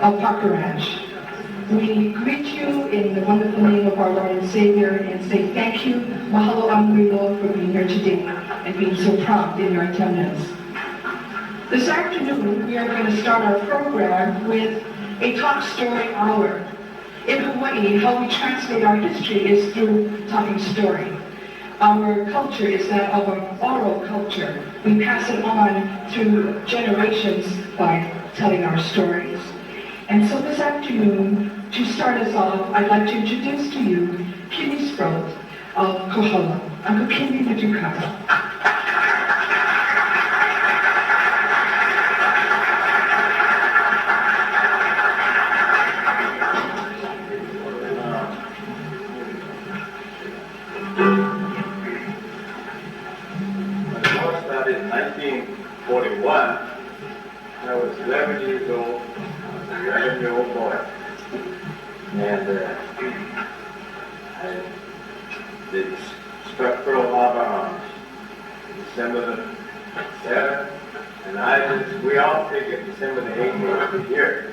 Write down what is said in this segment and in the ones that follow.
Of Parker Ranch. We greet you in the wonderful name of our Lord and Savior and say thank you, mahalo amrilo, for being here today and being so prompt in your attendance. This afternoon, we are going to start our program with a talk story hour. In Hawaii, how we translate our history is through talking story. Our culture is that of an oral culture. We pass it on through generations by telling our stories. And so this afternoon, to start us off, I'd like to introduce to you Kimi Sprout of Kohala. Uncle Kimi, would you come? When the war started in 1941, I was 11 years old. I was an 11-year-old boy. And they struck Pearl Harbor on December the 7th. And we all figured December the 8th was the year.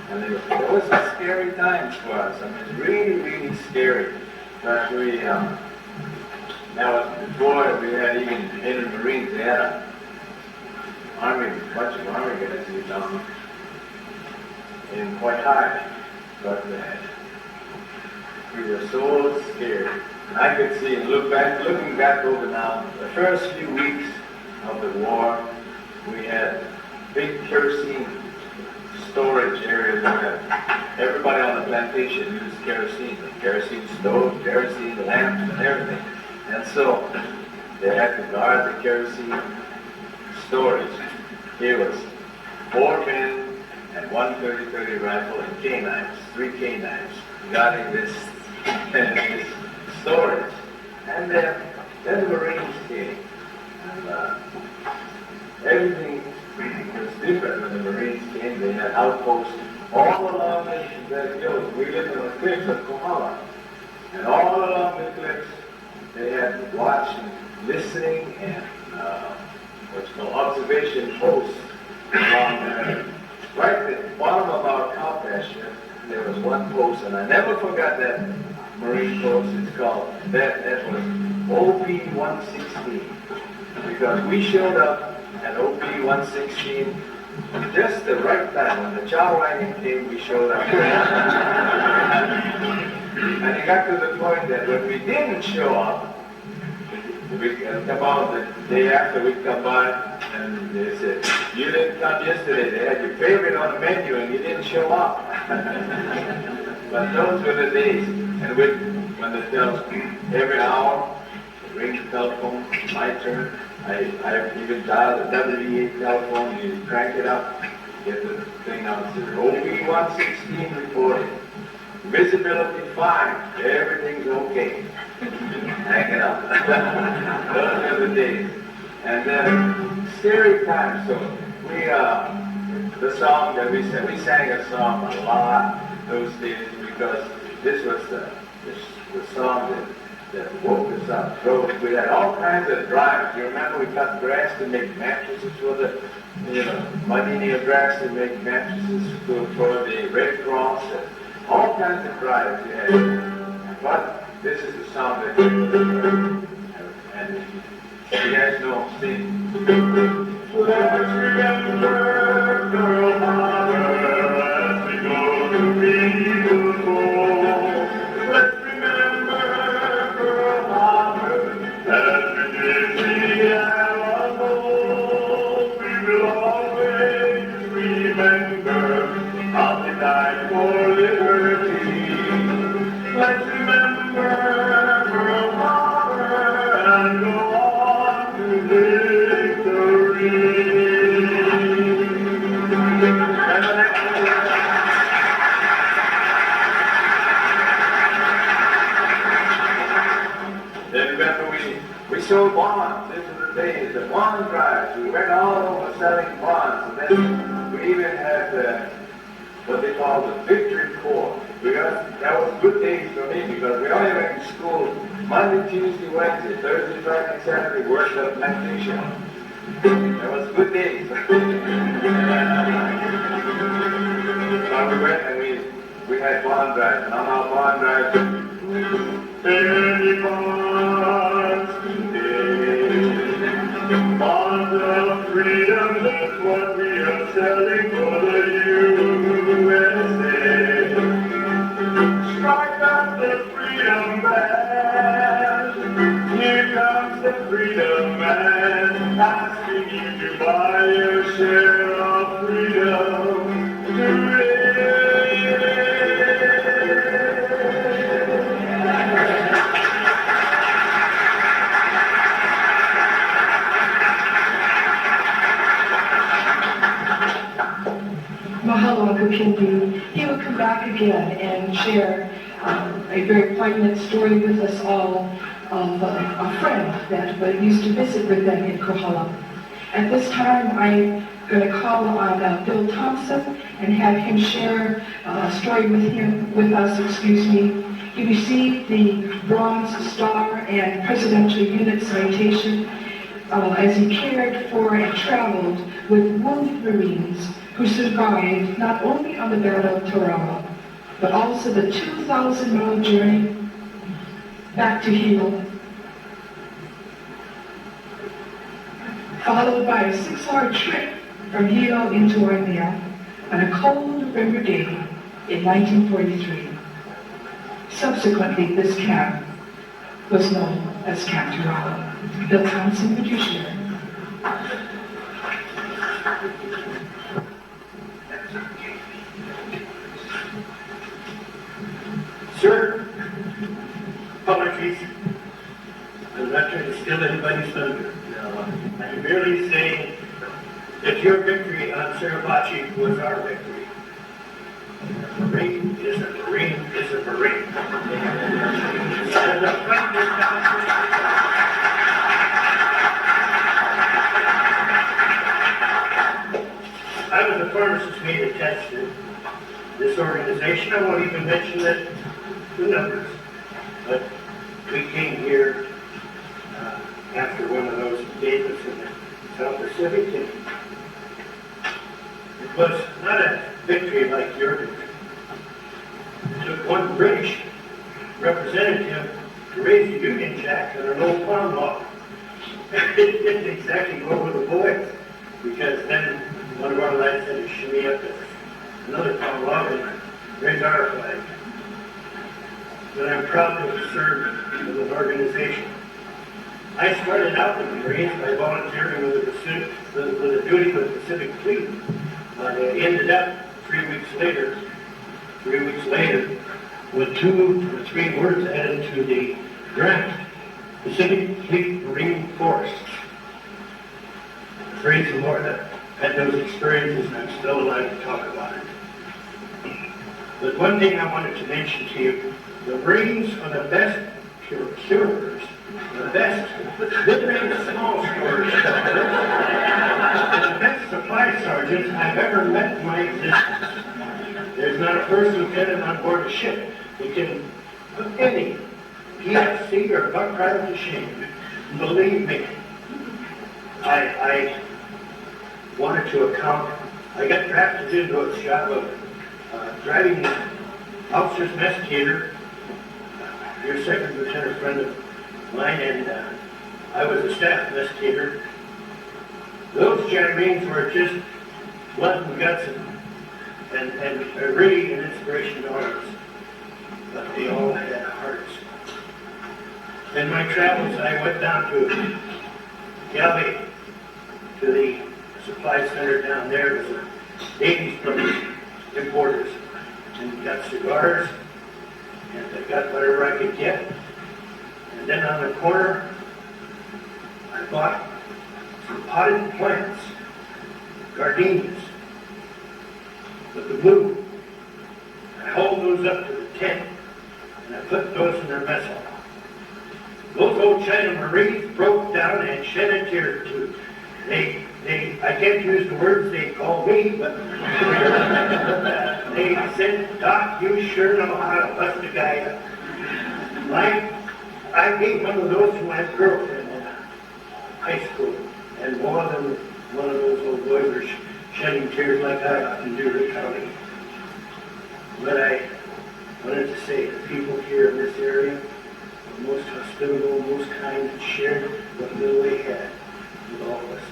And it was a scary time for us. I mean, it was really, really scary. But now before we had even in the Marines, they had a bunch of Army guys who down in quite high, but we were so scared. And I could see, and looking back over now, the first few weeks of the war, we had big kerosene storage areas where everybody on the plantation used kerosene stoves, kerosene lamps, and everything. And so they had to guard the kerosene storage. Here was 4 men and 1 30-30 rifle and canines, 3 canines, guarding this storage. And then the Marines came. And everything was different when the Marines came. They had outposts all along the hills. We lived on the cliffs of Kohala. And all along the cliffs, they had watch and listening and what's called observation posts along right at the bottom of our cow pasture. There was one post, and I never forgot that Marine post. It's called that was OP-116, because we showed up at OP-116 just the right time. When the chow wagon came, we showed up. And it got to the point that when we didn't show up, we come out the day after, we'd come by and they said, you didn't come yesterday. They had your favorite on the menu and you didn't show up. But those were the days. And when the telephone, every hour, ring the telephone, my turn. I even dialed the WEA telephone, you crank it up, get the thing out, it says OP-116 reporting. Visibility fine, everything's okay. Hang it up. Those are the days. And then scary times. So the song that we sang a song a lot those days, because this was the song that woke us up. So we had all kinds of drives. You remember we cut grass to make mattresses for the, muddy near grass to make mattresses for the Red Cross. And all kinds of drives we had. But this is the song that and you guys know, sing. Let's remember Pearl Harbor as we go to Rio. sold bonds. This is the days, the bond drives. We went all over selling bonds. And then we even had what they call the victory corps. Because that was good days for me because we only went to school Monday, Tuesday, Wednesday, Thursday, Friday, Saturday, workshop, meditation. That was good days. So we went and we had bond drives. And on our bond drives, any bonds today, bonds of freedom, that's what we are selling for the USA. Strike up the freedom band, here comes the freedom man, asking you to buy your share of freedom today. Mahalo, Uncle Kindu. He will come back again and share a very poignant story with us all of a friend that used to visit with them in Kohala. At this time, I'm going to call on Bill Thompson and have him share a story with us. He received the Bronze Star and Presidential Unit Citation as he cared for and traveled with wounded Marines who survived not only on the Battle of Tarawa, but also the 2,000-mile journey back to Hilo, followed by a 6-hour trip from Hilo into Waimea on a cold November day in 1943. Subsequently, this camp was known as Camp Tarawa. Bill Thompson, would you share? Sir, apologies. I'm not trying to steal anybody's thunder. No, I'm merely saying that your victory on Suribachi was our victory. A Marine is a Marine is a Marine. And the fight was down. I was a pharmacist made attached to this organization. I won't even mention the numbers, but we came here after one of those engagements in the South Pacific, and it was not a victory like your victory. It took one British representative to raise the Union Jack on an old farm law. It didn't exactly go over the boys, because then one of our lads had to shimmy up to another farm law and raise our flag. But I'm proud to have served with an organization. I started out in the Marines by volunteering with a duty with the Pacific Fleet. I ended up 3 weeks later, with 2 or 3 words added to the draft, Pacific Fleet Marine Force. Praise the Lord, I've had those experiences and I'm still alive to talk about it. But one thing I wanted to mention to you, the Marines are the best curers, the best mid-range small stores, the best supply sergeants I've ever met in my existence. There's not a first lieutenant on board a ship who can put any PFC or buck right to shame. Believe me, I wanted to account. I got drafted into a job of driving the officer's mess cater. Your second lieutenant friend of mine, and I was a staff mess cater. Those Japanese were just blood and guts and really an inspiration to all of us. But they all had hearts. In my travels, I went down to Galway, to the supply center down there. It was a Davies Brothers importers, and got cigars, and I got whatever I could get. And then on the corner, I bought some potted plants, gardenias, with the blue. I hauled those up to the tent, and I put those in their mess hall. those old China Marines broke down and shed a tear too. I can't use the words they call me, but they said, Doc, you sure know how to bust a guy up. I beat one of those who had girlfriend in high school, and more than one of those old boys were shedding tears like I often do recounting. But I wanted to say the people here in this area were most hospitable, most kind, and shared what little they had with all of us.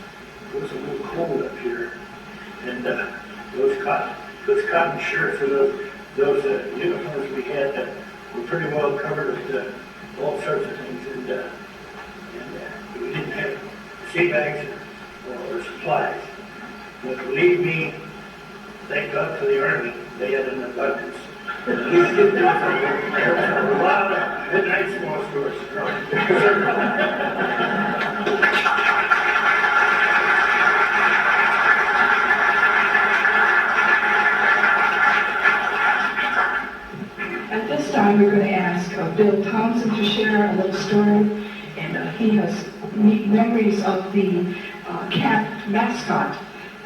It was a little cold up here, and those cotton shirts and those uniforms we had were pretty well covered with all sorts of things, and we didn't have sea bags or supplies. But believe me, thank God for the Army, they had an abundance. At least there was a lot of midnight small stores. At this time, we're going to ask Bill Thompson to share a little story, and he has neat memories of the cat mascot.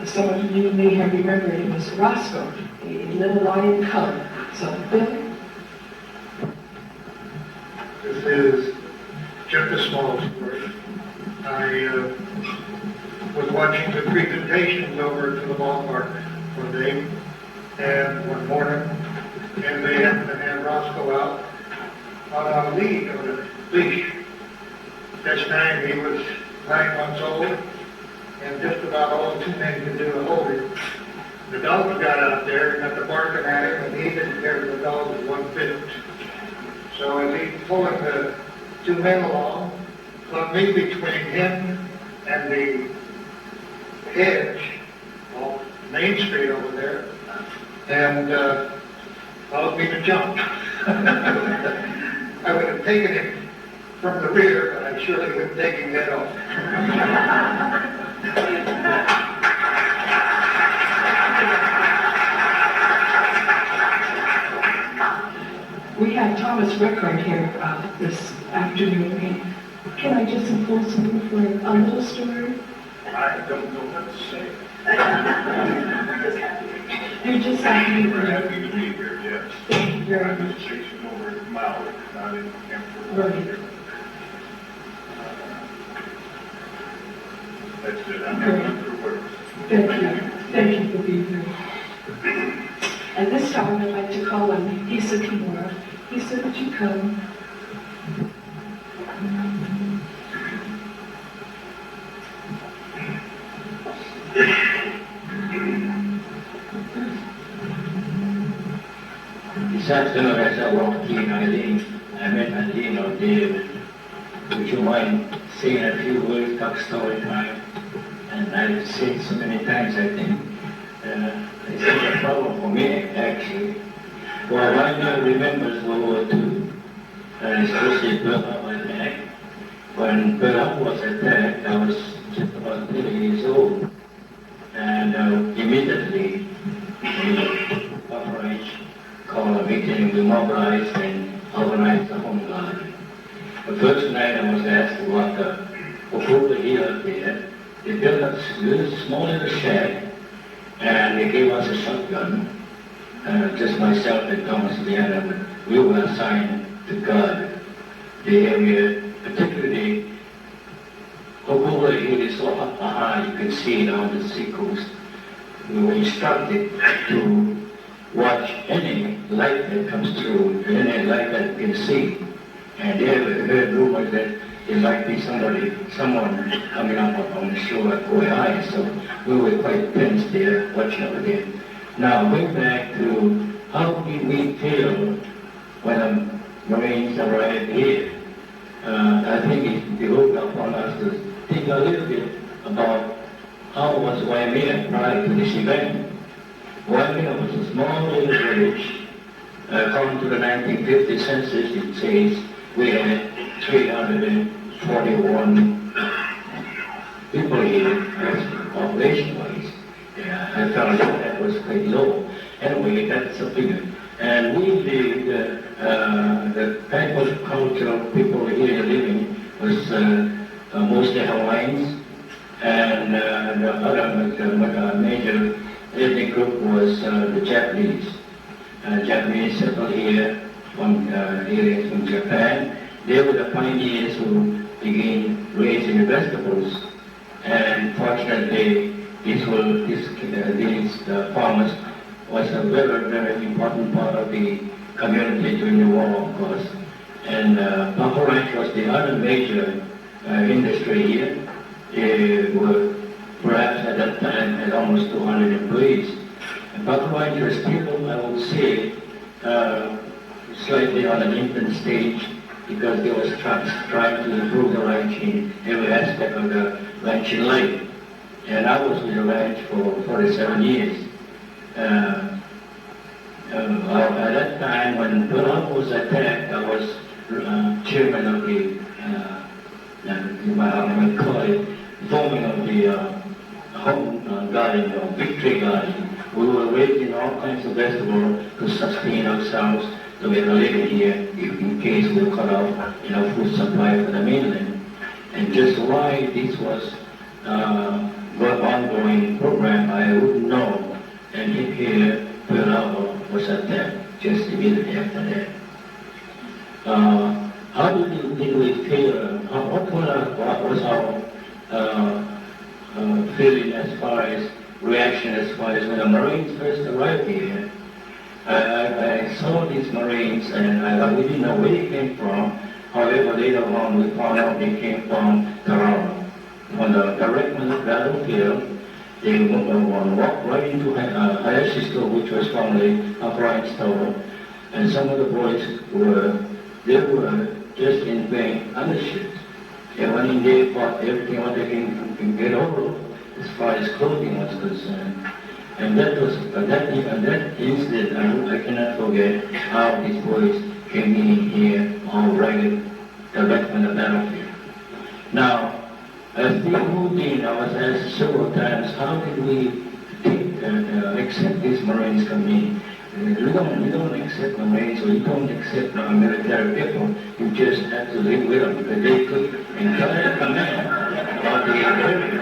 Some of you may have remembered it was Roscoe, a little lion cub. So, Bill? This is just a small story. I was watching the presentations over to the ballpark one day, and one morning, and they happened to have Roscoe out on a lead, on a leash. This time he was 9 months old, and just about all two men could do to hold him. The dogs got out there and got to barking at him, and he didn't care for the dogs one bit. So as he pulling the two men along, clubbed me between him and the hedge off Main Street over there, and caused me to jump. I would have taken him from the rear, but I surely would have taken him head off. We have Thomas Record here this afternoon. Can I just enforce him for a little story? I don't know what to say. You're just happy. We're happy to be here, yes. Thank you very I'm much. stationed over at Maui, not in Kemper. Right. That's it, I'm not through words. Thank you. Thank you for being here. And this time I'd like to call on Hisa Kimura. Hisa, would you come? This afternoon as I walked in, I met Eileen or David. Would you mind saying a few words, talk story time? And I've said so many times, I think, it's not a problem for me, actually. Well, I now remembers World War II, and especially Pearl Harbor attack. When Pearl Harbor was attacked, I was just about 30 years old. And immediately, the coverage called a meeting, we mobilized and organized the home guard. The first night I was asked to walk up, over the hill there. They built a small little shed, and they gave us a shotgun. Just myself and Thomas Leanna, we were assigned to guard the area, particularly over the hill is so up high, you can see down the seacoast. We were instructed to watch any light that comes through, any light that we can see. And they heard rumors that there might be someone coming up on the shore at Koi High, so we were quite tense there, watching over there. Now, going back to how did we feel when the Marines arrived here? I think it behooved upon us to think a little bit about how was Waimea prior to this event. Waimea was a small little village. According to the 1950 census, it says we had 341 people here, population-wise. Yeah, I found that was quite low. Anyway, that's a figure. And we, the type of culture of people here living was mostly Hawaiians, and the other major ethnic group was the Japanese. Japanese settled here from areas from Japan. They were the pioneers who began raising vegetables, and fortunately, these farmers was a very, very important part of the community during the war, of course. And Buffalo Ranch was the other major industry here. They were perhaps at that time had almost 200 employees. And Buffalo Ranch was still, I would say, slightly on an infant stage because there was trying to improve the ranch in every aspect of the ranching life. And I was with the ranch for 47 years. At that time, when Palolo was attacked, I was chairman of the, I would call it, forming of the home garden, or victory garden. We were raising all kinds of vegetables to sustain ourselves, to make a living here in case we cut off food supply for the mainland. And just why this was ongoing program, I wouldn't know. And here, Palolo was attacked just immediately after that. How did we feel? What was our feeling as far as reaction as far as when the Marines first arrived here? I saw these Marines and we didn't know where they came from. However, later on we found out they came from Palolo. On the direct battlefield, they walked right into Hayashi's store, which was formerly a Brian store, and some of the boys were just in plain undershirts. They went in there, bought everything what they can get hold of as far as clothing was concerned. And that incident, I cannot forget how these boys came in here all ragged, direct from the battlefield. Now, as we moved in, I was asked several times, how did we accept these Marines coming in? We don't accept Marines, or you don't accept military people. You just have to live with them because they took entire command of the area.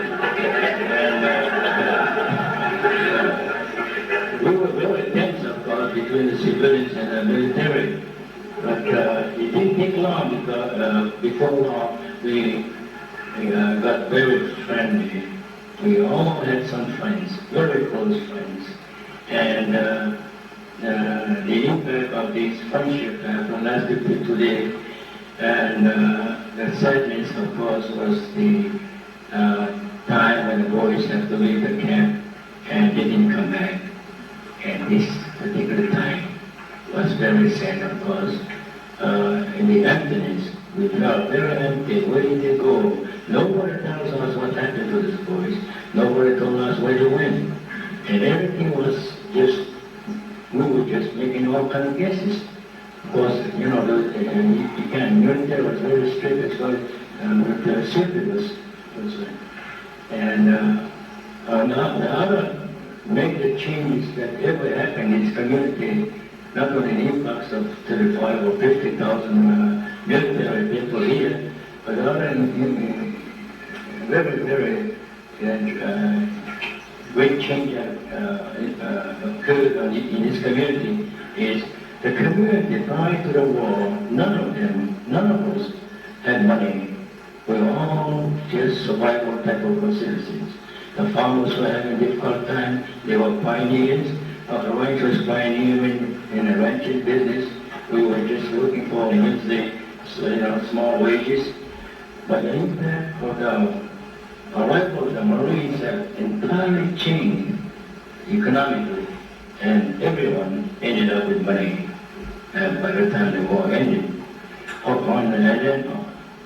And we were very tense, of course, between the civilians and the military. But it didn't take long because before long we got very friendly. We all had some friends, very close friends. And the impact of this friendship lasted to today. And the sadness, of course, was the time when the boys have to leave the camp and they didn't come back. And this particular time was very sad, of course. In the emptiness, we felt very empty. Where did they go? Nobody tells us what happened to these boys. Nobody told us where they went. And everything was just, we were just making all kinds of guesses. Of course, military was very strict as far as the safety was concerned. And the other major changes that ever happened in this community, not only the influx of 35 or 50,000 military people here, but the other very, very great change occurred in this community is the community prior to the war, none of us had money. We were all just survival type of citizens. The farmers were having a difficult time. They were pioneers. The ranchers pioneering in the ranching business. We were just looking for usually small wages. But the impact of the arrival of the Marines have entirely changed economically, and everyone ended up with money by the time the war ended. And then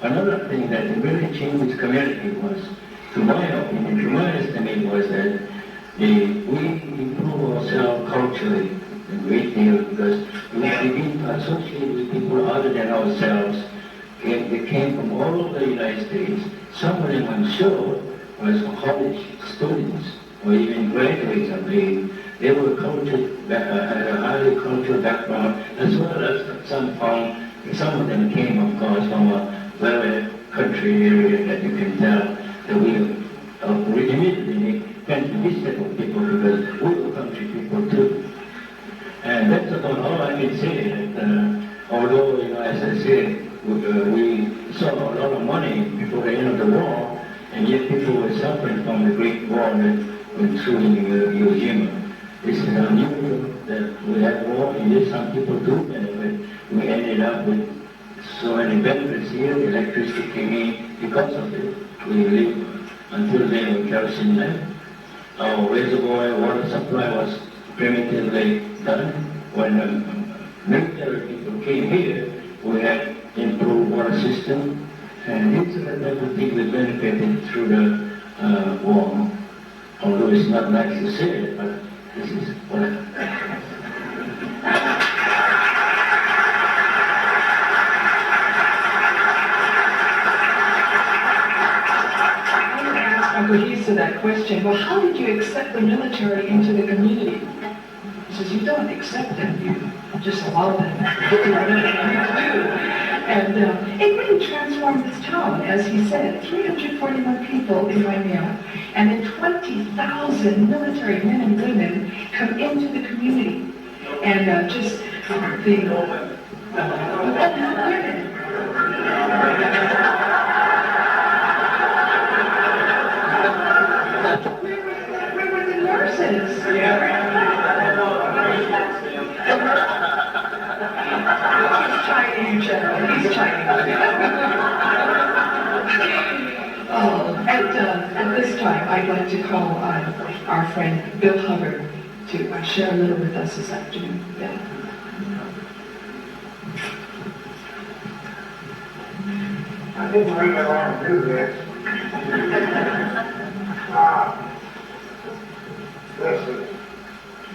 another thing that really changed this community was, to my opinion, to my estimate, was that we improve ourselves culturally a great deal because we begin to associate with people other than ourselves. They came from all over the United States. Some of them, I'm sure, was college students or even graduates of the They were cultured, had a highly cultured background, as well as some of them came, of course, from a very country area that you can tell that we immediately tend to this type of people because we were country people too. And that's about all I can say. That, although, as I said, we saw a lot of money before the end of the war, and yet people were suffering from the Great War that went through Hiroshima. This is unusual that we had war, and yet some people do benefit. We ended up with so many benefits here. The electricity came in because of it. We lived until then with kerosene lamp. Our reservoir water supply was primitively done. When military people came here, we had improved water system, and these are the type of things we benefited through the war. Although it's not nice to say it, but this is what I Uncle Heath to that question, well, how did you accept the military into the community? He says, you don't accept them, you just allow them to do whatever they need to do. And it really transformed this town, as he said, 341 people in Waimea, and then 20,000 military men and women come into the community. And just the women. Where were the nurses? He's Chinese, General. He's Chinese. At this time, I'd like to call on our friend Bill Hubbard to share a little with us this afternoon. Bill. I didn't really want to do this. This is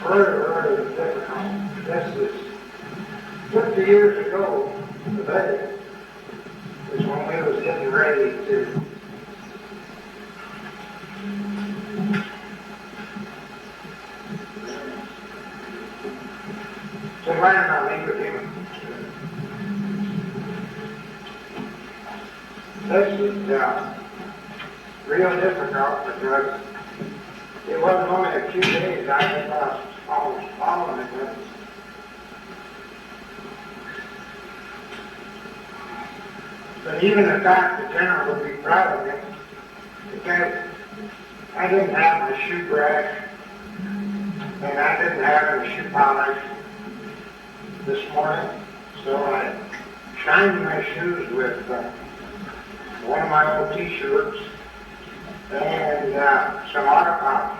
very difficult. This is 50 years ago today is when we was getting ready to land on Ibrahim. This is real difficult because it wasn't only a few days I had lost almost following it. But even at that, the general would be proud of me because I didn't have my shoe brush and I didn't have any shoe polish this morning, so I shined my shoes with one of my old t-shirts and some auto polish.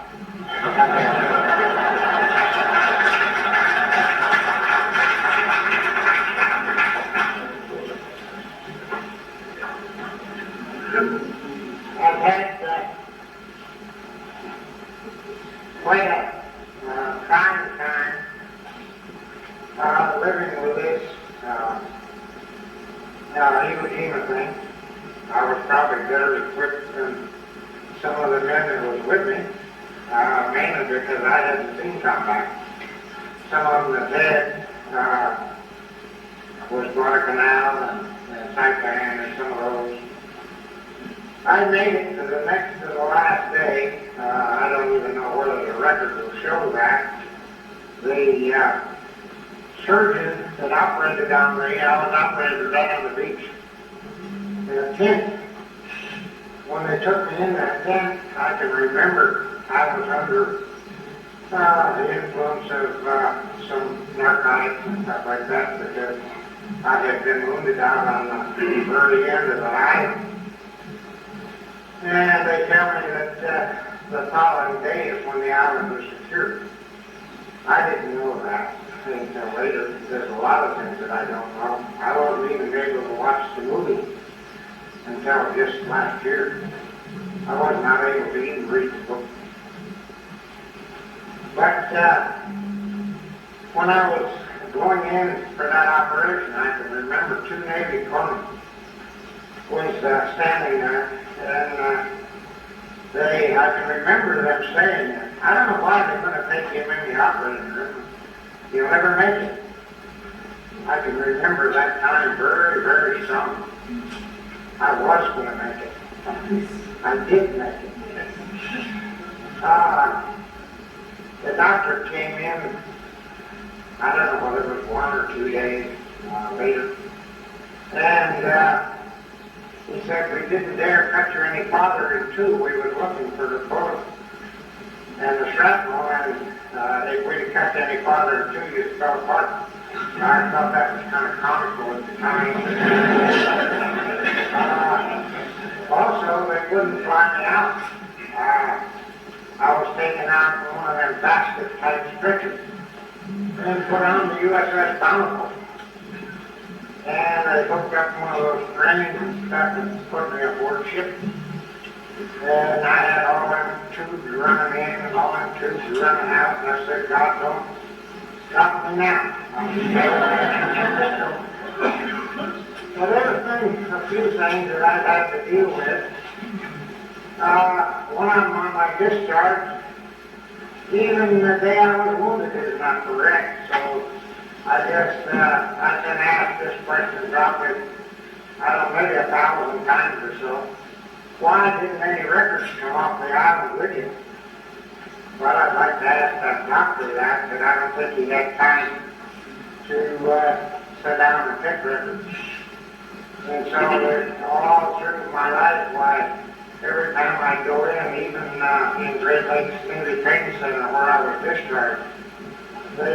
I've had quite a trying time living with this Iwo thing. I was probably better equipped than some of the men that was with me, mainly because I hadn't seen combat. Some of them that had was Guadalcanal and Saipan and some of those. I made it to the last day. I don't even know whether the record will show that. The surgeon that operated on me, I was operated right on the beach in a tent. When they took me in that tent, I can remember I was under the influence of some narcotics and stuff like that because I had been wounded out on the very end of the eye. And they tell me that the following day is when the island was secured. I didn't know that until later. There's a lot of things that I don't know. I wasn't even able to watch the movie until just last year. I was not able to even read the book. But when I was going in for that operation, I can remember two Navy corpsmen was standing there, and I can remember them saying, I don't know why they're going to take him in the operating room. You'll never make it. I can remember that time very, very strong. I was going to make it. I did make it. The doctor came in, I don't know whether it was 1 or 2 days later, and he said we didn't dare cut you any farther in two. We were looking for the bullet and the shrapnel, and if we'd cut any farther in two, you'd fell apart. I thought that was kind of comical at the time. Also, they wouldn't fly me out. I was taken out in one of them basket-type stretchers and put on the USS Palolo. And they hooked up one of those trains and stuff and put me aboard ship. And I had all them tubes running in and all them tubes running out, and I said, God, don't stop me now. But everything, a few things that I've had to deal with. One of them on my discharge, even the day I was wounded, is not correct. So I guess I've been asked this question probably, I don't know, maybe 1,000 times or so. Why didn't any records come off the island with you? Well, I'd like to ask that doctor that, but I don't think he had time to sit down and pick records. And so all through my life, why, every time I go in, even in Great Lakes Navy Training Center where I was discharged, the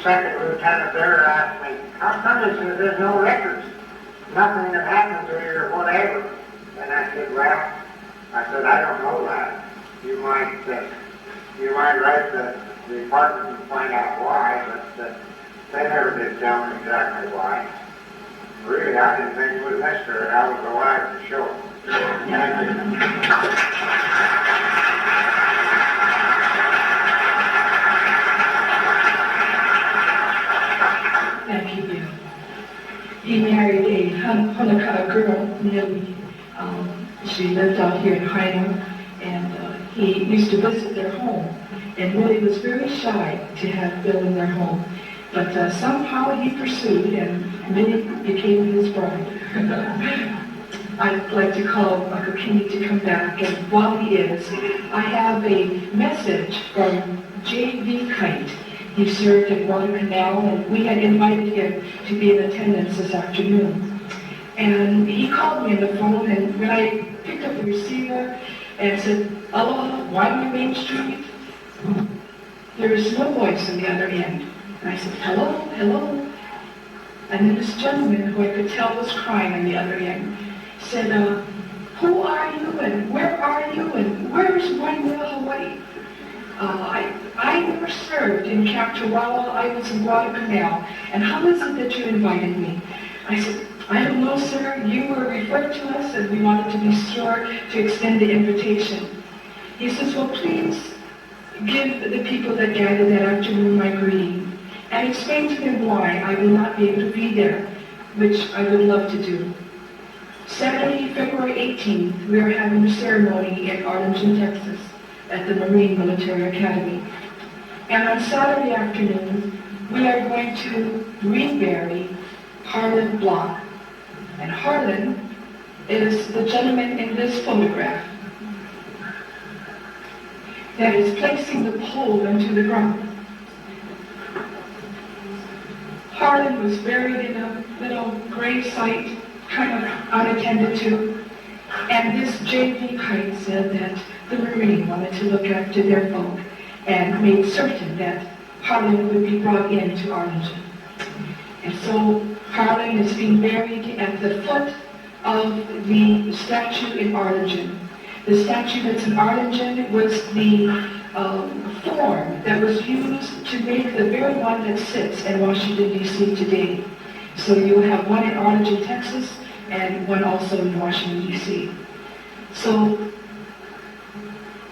second lieutenant there asked me, how come there's no records? Nothing that happened to you or whatever. And I said, well, I don't know that. You might write the department and find out why, but they never did tell me exactly why. Really, I didn't think it was necessary. I was alive to show it. Thank you. Thank you, Bill. He married a Honokaa girl, Millie. She lived out here in Hyman, and he used to visit their home. And Millie was very shy to have Bill in their home. But somehow he pursued, and Millie became his bride. I'd like to call Uncle Kenny to come back, and while he is, I have a message from J.V. Kite. He served at Guadalcanal, and we had invited him to be in attendance this afternoon. And he called me on the phone, and when I picked up the receiver and said, "Aloha, Wyoming Main Street," there was no voice on the other end. And I said, "Hello, hello." And then this gentleman, who I could tell was crying on the other end, said, "Who are you, and where are you, and where is Waimea, Hawaii?" I never served in Camp Chihuahua. I was in Guadalcanal. And how is it that you invited me? I said, "I don't know, sir. You were referred to us, and we wanted to be sure to extend the invitation." He says, "Well, please give the people that gathered that afternoon my greeting, and explain to them why I will not be able to be there, which I would love to do." Saturday, February 18th, we are having a ceremony in Arlington, Texas, at the Marine Military Academy. And on Saturday afternoon, we are going to rebury Harlan Block. And Harlan is the gentleman in this photograph that is placing the pole into the ground. Harlan was buried in a little grave site, kind of unattended to, and this J.V. Kite said that the Marine wanted to look after their folk and made certain that Harlan would be brought into Arlington. And so Harlan is being buried at the foot of the statue in Arlington. The statue that's in Arlington was the form that was used to make the very one that sits in Washington, D.C. today. So you have one in Arlington, Texas, and one also in Washington, D.C. So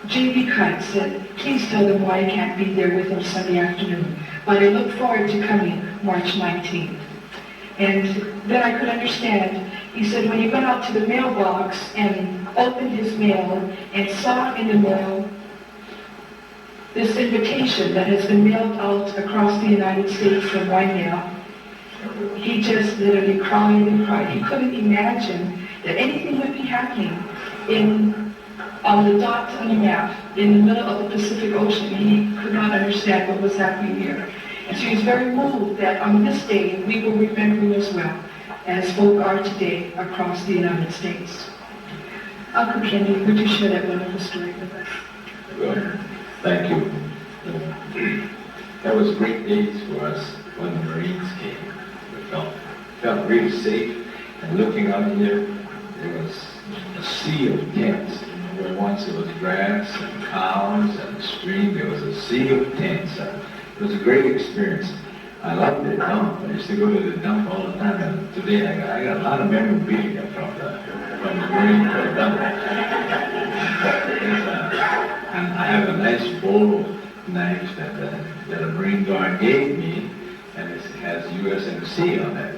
J.B. Kite said, "Please tell them why I can't be there with them Sunday afternoon, but I look forward to coming March 19th. And then I could understand. He said when he went out to the mailbox and opened his mail and saw in the mail this invitation that has been mailed out across the United States from Waimea, he just literally cried and cried. He couldn't imagine that anything would be happening on the dot on the map in the middle of the Pacific Ocean. He could not understand what was happening here. And so he's very moved that on this day we will remember him as well, as folk are today across the United States. Uncle Kenny, would you share that wonderful story with us? Well, thank you. That was great days for us when the Marines came. We felt really safe. And looking out here, there was a sea of tents. Where once there was grass and cows and a stream, there was a sea of tents. It was a great experience. I loved the dump. I used to go to the dump all the time. And today I got a lot of memorabilia from the Marine Corps dump. And I have a nice bowl knife that a Marine Guard gave me, and it has USMC on it.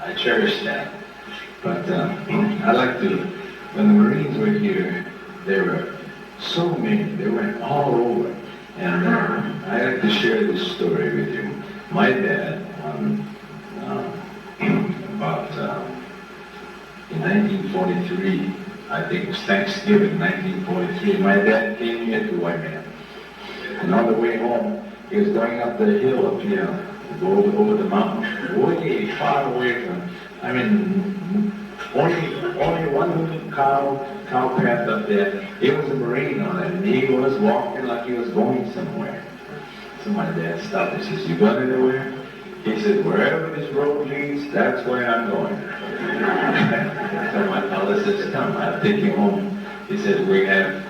I cherish that. But I like to, when the Marines were here, there were so many. They went all over. And I like to share this story with you. My dad, in 1943, I think it was Thanksgiving 1943, my dad came here to Waimea. And on the way home, he was going up the hill up here, go over the mountain, way far away from, only one cow path up there. He was a Marine on it, and he was walking like he was going somewhere. So my dad stopped and says, "You going anywhere?" He said, "Wherever this road leads, that's where I'm going." So my father says, "Come, I'll take you home." He said, "We have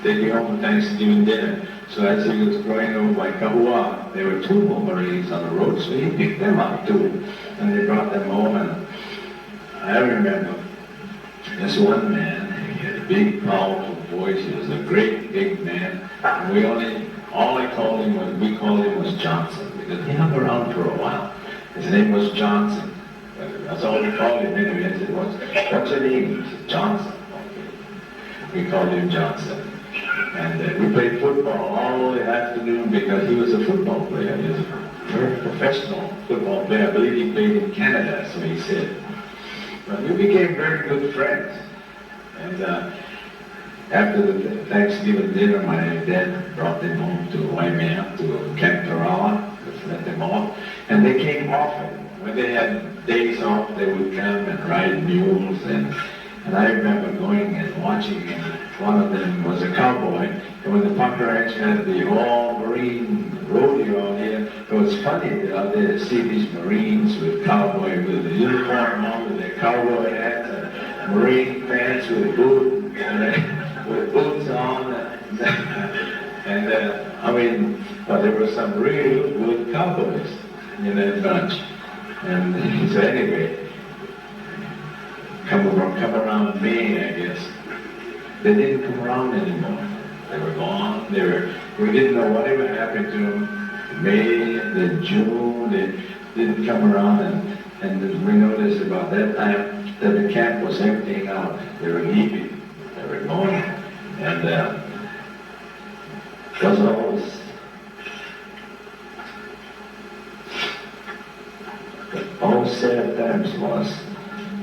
take you home for Thanksgiving dinner." So as he was going over by Kahua, there were two more Marines on the road, so he picked them up too. And they brought them home, and I remember this one man, he had a big, powerful voice. He was a great, big man. And we called him was Johnson, because he hung around for a while. His name was Johnson. That's all we called him anyway. I said, "What's your name?" He said, "Johnson." Okay. We called him Johnson. And we played football all the afternoon because he was a football player. He was a very professional football player. I believe he played in Canada, so he said. But we became very good friends. And after the Thanksgiving dinner, my dad brought them home to Waimea, to Camp Tarawa, just let them off. And they came often. When they had days off, they would come and ride mules. And I remember going and watching, and one of them was a cowboy. And when the Ponca Ranch had the all-Marine rodeo out here, it was funny out there to see these Marines with cowboy, with the uniform on, with their cowboy hats, and Marine pants with boots on. But there were some real good cowboys in that bunch. And so anyway, come around May, I guess. They didn't come around anymore. They were gone. We didn't know whatever happened to them. May, then June, they didn't come around, and we noticed about that time that the camp was emptying out. They were leaving. They were going. And it was always all sad times was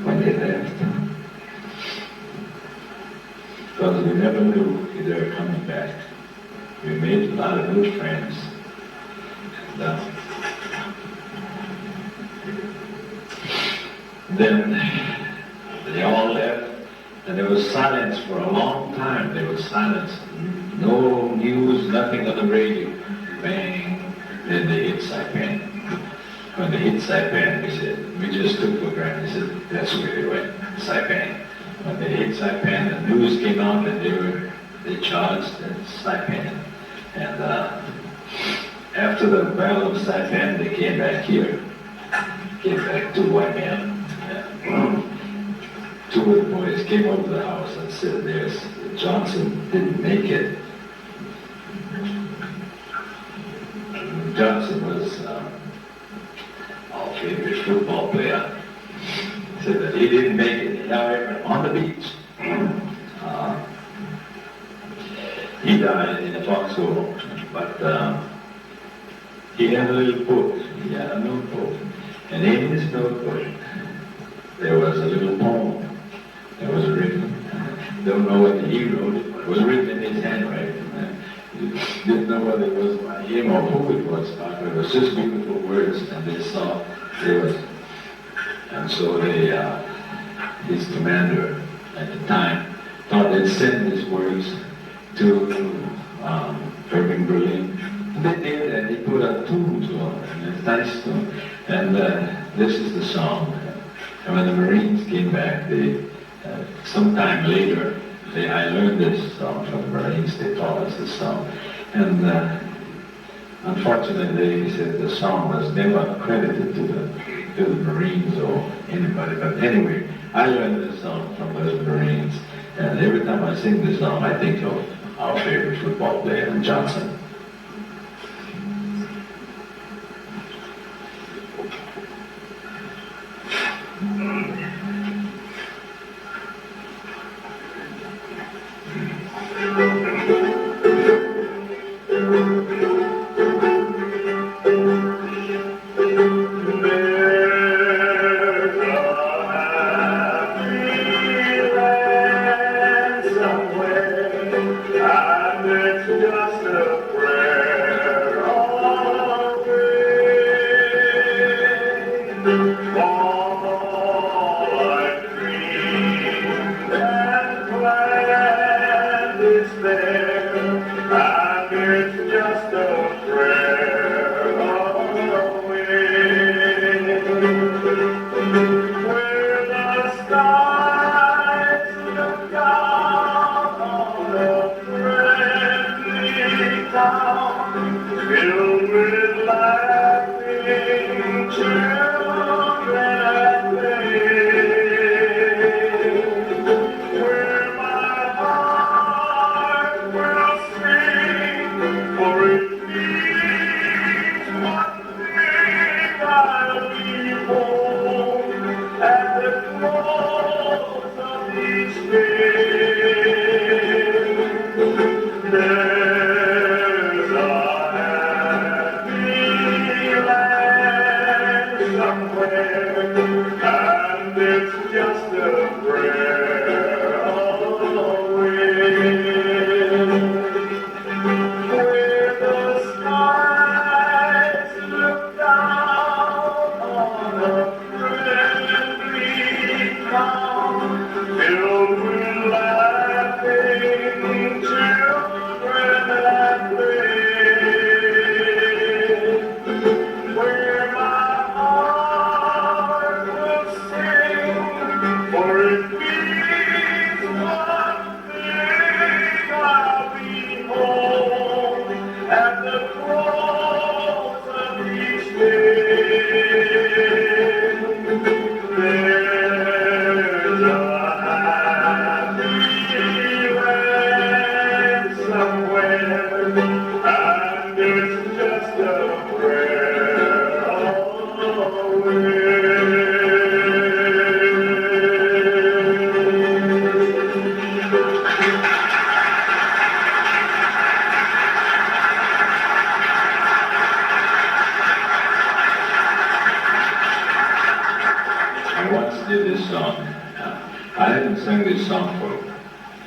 when they left. Because we never knew if they were coming back. We made a lot of good friends. And then they all left, and there was silence for a long time. There was silence. No news, nothing on the radio. Bang, then they hit Saipan. When they hit Saipan, we just took for granted. He said, that's where they went, Saipan. When they hit Saipan, the news came out that they charged at Saipan. And after the Battle of Saipan, they came back here, came back to Waimea. Two of the boys came over to the house and said, Johnson didn't make it. Johnson was our favorite football player. Said that he didn't make it. However, on the beach, he died in a foxhole But he had a little book, he had a notebook, and in his notebook there was a little poem that was written. Don't know what he wrote, it, but it was written in his handwriting. Didn't know whether it was by him or who it was, but it was just beautiful words, and they saw it was. And so they, his commander at the time thought they'd send these words to Irving Berlin. They did, and he put a tune to them, and a nice tune. And this is the song. And when the Marines came back, they, sometime later, I learned this song from the Marines. They taught us this song. And unfortunately, he said the song was never credited to the Marines or anybody. But anyway, I learned this song from those Marines. And every time I sing this song, I think of our favorite football player, Johnson.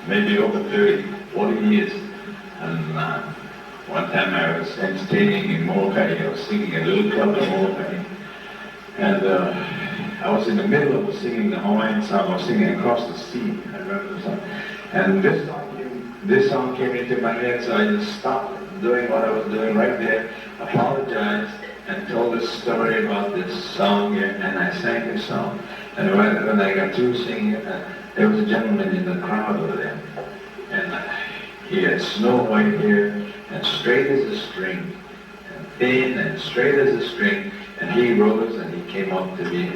Maybe over 30, 40 years. And one time I was entertaining in Molokai. I was singing a little club in Molokai. And I was in the middle of singing the Hawaiian song. I was singing Across the Sea. I remember the song. And this song came into my head, so I just stopped doing what I was doing right there, apologized, and told this story about this song, and I sang this song. And when I got through singing it, there was a gentleman in the crowd over there, and he had snow white hair, and straight as a string, and thin and straight as a string, and he rose and he came up to me,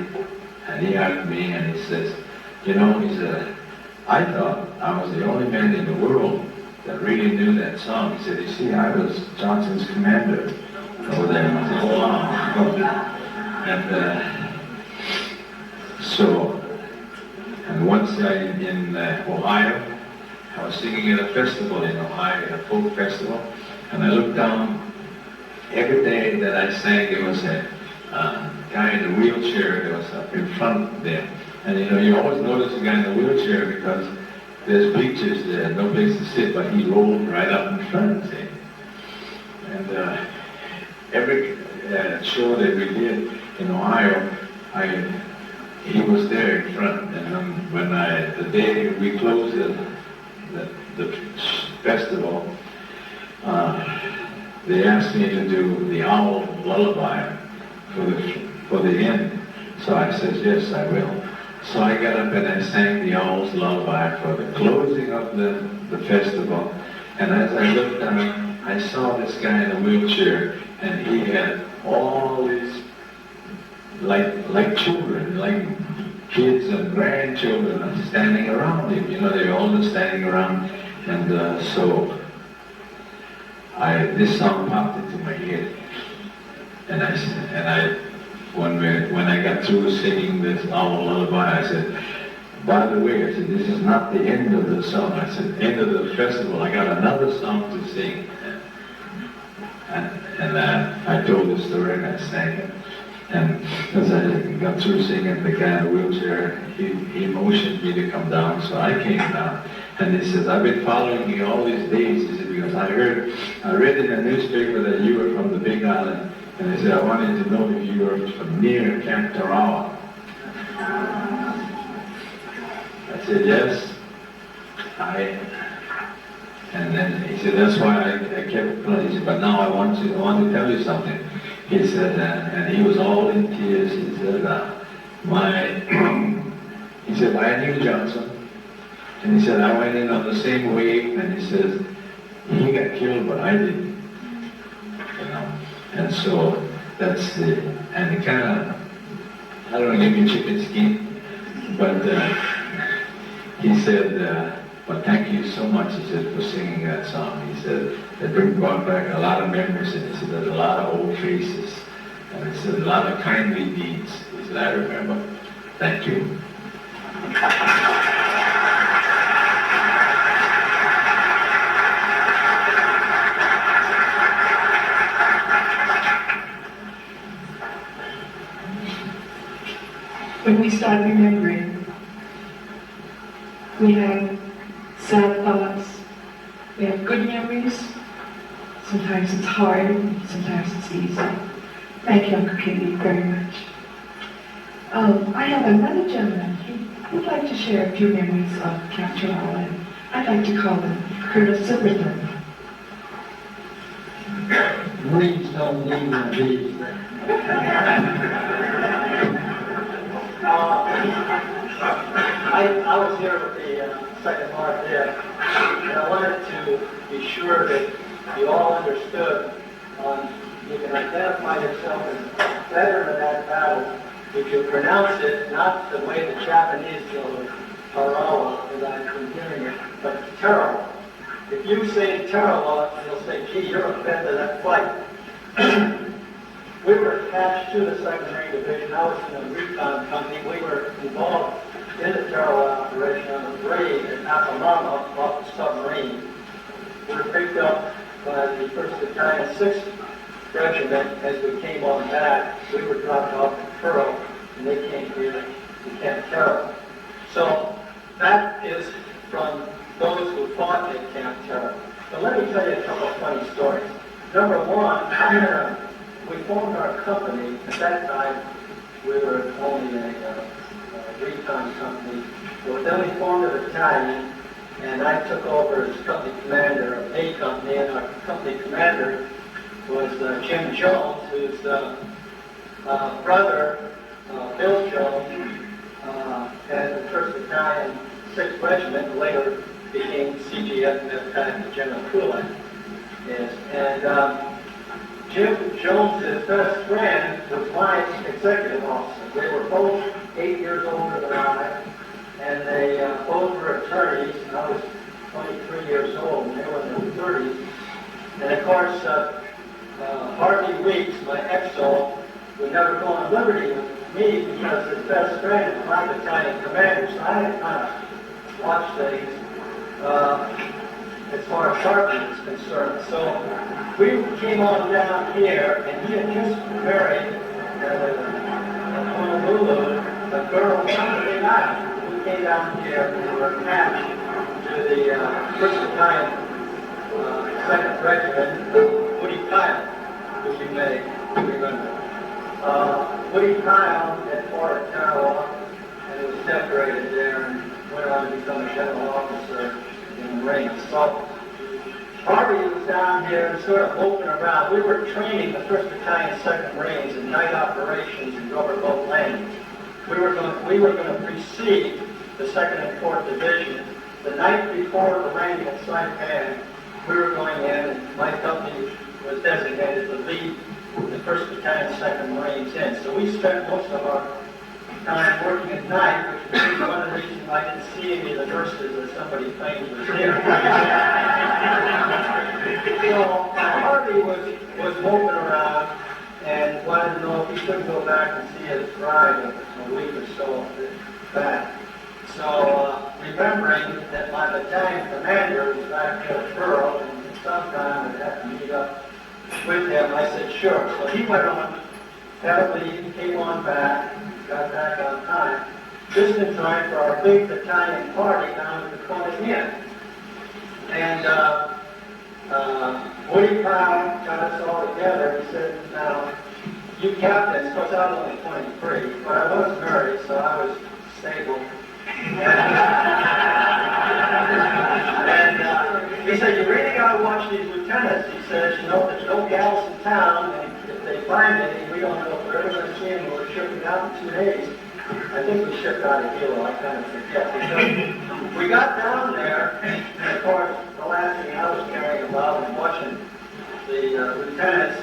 and he hugged me, and he says, you know, he said, I thought I was the only man in the world that really knew that song. He said, you see, I was Johnson's commander over there. And I said, oh, wow. And and once in Ohio, I was singing at a festival in Ohio, at a folk festival, And I looked down, every day that I sang, there was a guy in a wheelchair that was up in front there. And you know, you always notice a guy in a wheelchair because there's bleachers there, no place to sit, but he rolled right up in front, see? And every show that we did in Ohio, he was there in front. And when the day we closed the festival, they asked me to do the owl lullaby for the end. So I said, yes, I will. So I got up and I sang the owl's lullaby for the closing of the festival. And as I looked down, I saw this guy in a wheelchair, and he had all these, like children, like kids and grandchildren standing around him. You know, they were all just standing around. And so this song popped into my head. When I got through singing this owl lullaby, I said, by the way, I said, this is not the end of the song. I said, end of the festival, I got another song to sing. And I told the story and I sang it. And as I got through singing, the guy in the wheelchair, he motioned me to come down, so I came down. And he says, I've been following you all these days, he said, because I read in the newspaper that you were from the Big Island. And he said, I wanted to know if you were from near Camp Tarawa. I said, yes. And then he said, that's why I kept playing. He said, but now I want to tell you something. He said, and he was all in tears. He said, I knew Johnson. And he said, I went in on the same wave. And he says, he got killed, but I didn't. You know? And so that's and it kind of, I don't know, give me chicken skin. But he said, well, thank you so much, he said, for singing that song. He said, it brought back a lot of memories, and he said, there's a lot of old faces, and he said, a lot of kindly deeds. He said, I remember. Thank you. When we start remembering, we have sad thoughts, we have good memories. Sometimes it's hard, sometimes it's easy. Thank you, Uncle Kitty, very much. I have another gentleman. He'd like to share a few memories of Camp Tarawa, and I'd like to call him Colonel Silverthorne. Marines don't need no bees. I was here with the second part there, and I wanted to be sure that you all understood you can identify yourself as veteran of that battle if you pronounce it not the way the Japanese do Tarawa, as I've been hearing it, but Tarawa. If you say Tarawa, they'll say, gee, you're a vet of that fight. We were attached to the 2nd Marine Division. I was in the recon company. We were involved in the Tarawa operation on the raid at Palolo off the submarine. We were picked up by the 1st Battalion, 6th Regiment as we came on back. We were dropped off at Pearl, and they came here to Camp Tarawa. So that is from those who fought at Camp Tarawa. But let me tell you a couple of funny stories. Number one, we formed our company. At that time, we were only a recon company. So then we formed a battalion, and I took over as company commander of A company, and our company commander was Jim Jones, whose brother, Bill Jones, had the 1st Battalion, 6th Regiment, later became CGF Battalion General Krulak. Yes. And Jim Jones' best friend was my executive officer. They were both 8 years older than I, and they both were attorneys. I was 23 years old, and they were in their 30s. And of course, Harvey Weeks, my ex-sol, would never go on liberty with me because his best friend was my battalion commander, so I had to kind of watch things. as far as sergeant is concerned. So we came on down here, and he had just married in Honolulu a girl from the island. We came down here, we were attached to the 1st Battalion, 2nd Regiment, Woody Kyle, which you may remember. Woody Kyle had fought at Tarawa, and was decorated there, and went on to become a general officer in the Marines. So Harvey was down here sort of loping around. We were training the 1st Battalion, 2nd Marines in night operations and rubber boat landings. We were going to precede the 2nd and 4th Division. The night before the landing at Saipan, we were going in, and my company was designated to lead the 1st Battalion, 2nd Marines in. So we spent most of our time working at night, which was one of the reasons I didn't see any of the nurses that somebody claimed was there. So Harvey was moping around and wanted to know if he could go back and see his bride a week or so back. So remembering that my battalion commander was back there at Burrow, and sometime I'd have to meet up with him, I said, sure. So he went on, had a leave, came on back, got back on time, just in time for our big battalion party down at the Kona Inn. And Woody Powell got us all together. He said, now, you captains, of course I was only 23, but I was married, so I was stable. And he said, you really got to watch these lieutenants. He says, you know, there's no gals in town, and if they find any, we don't know if we're ever going to see them. We're shipping out in 2 days. I think we shipped out of Hilo, I kind of forget. Because we got down there, and of course, the last thing I was caring about was watching the lieutenants,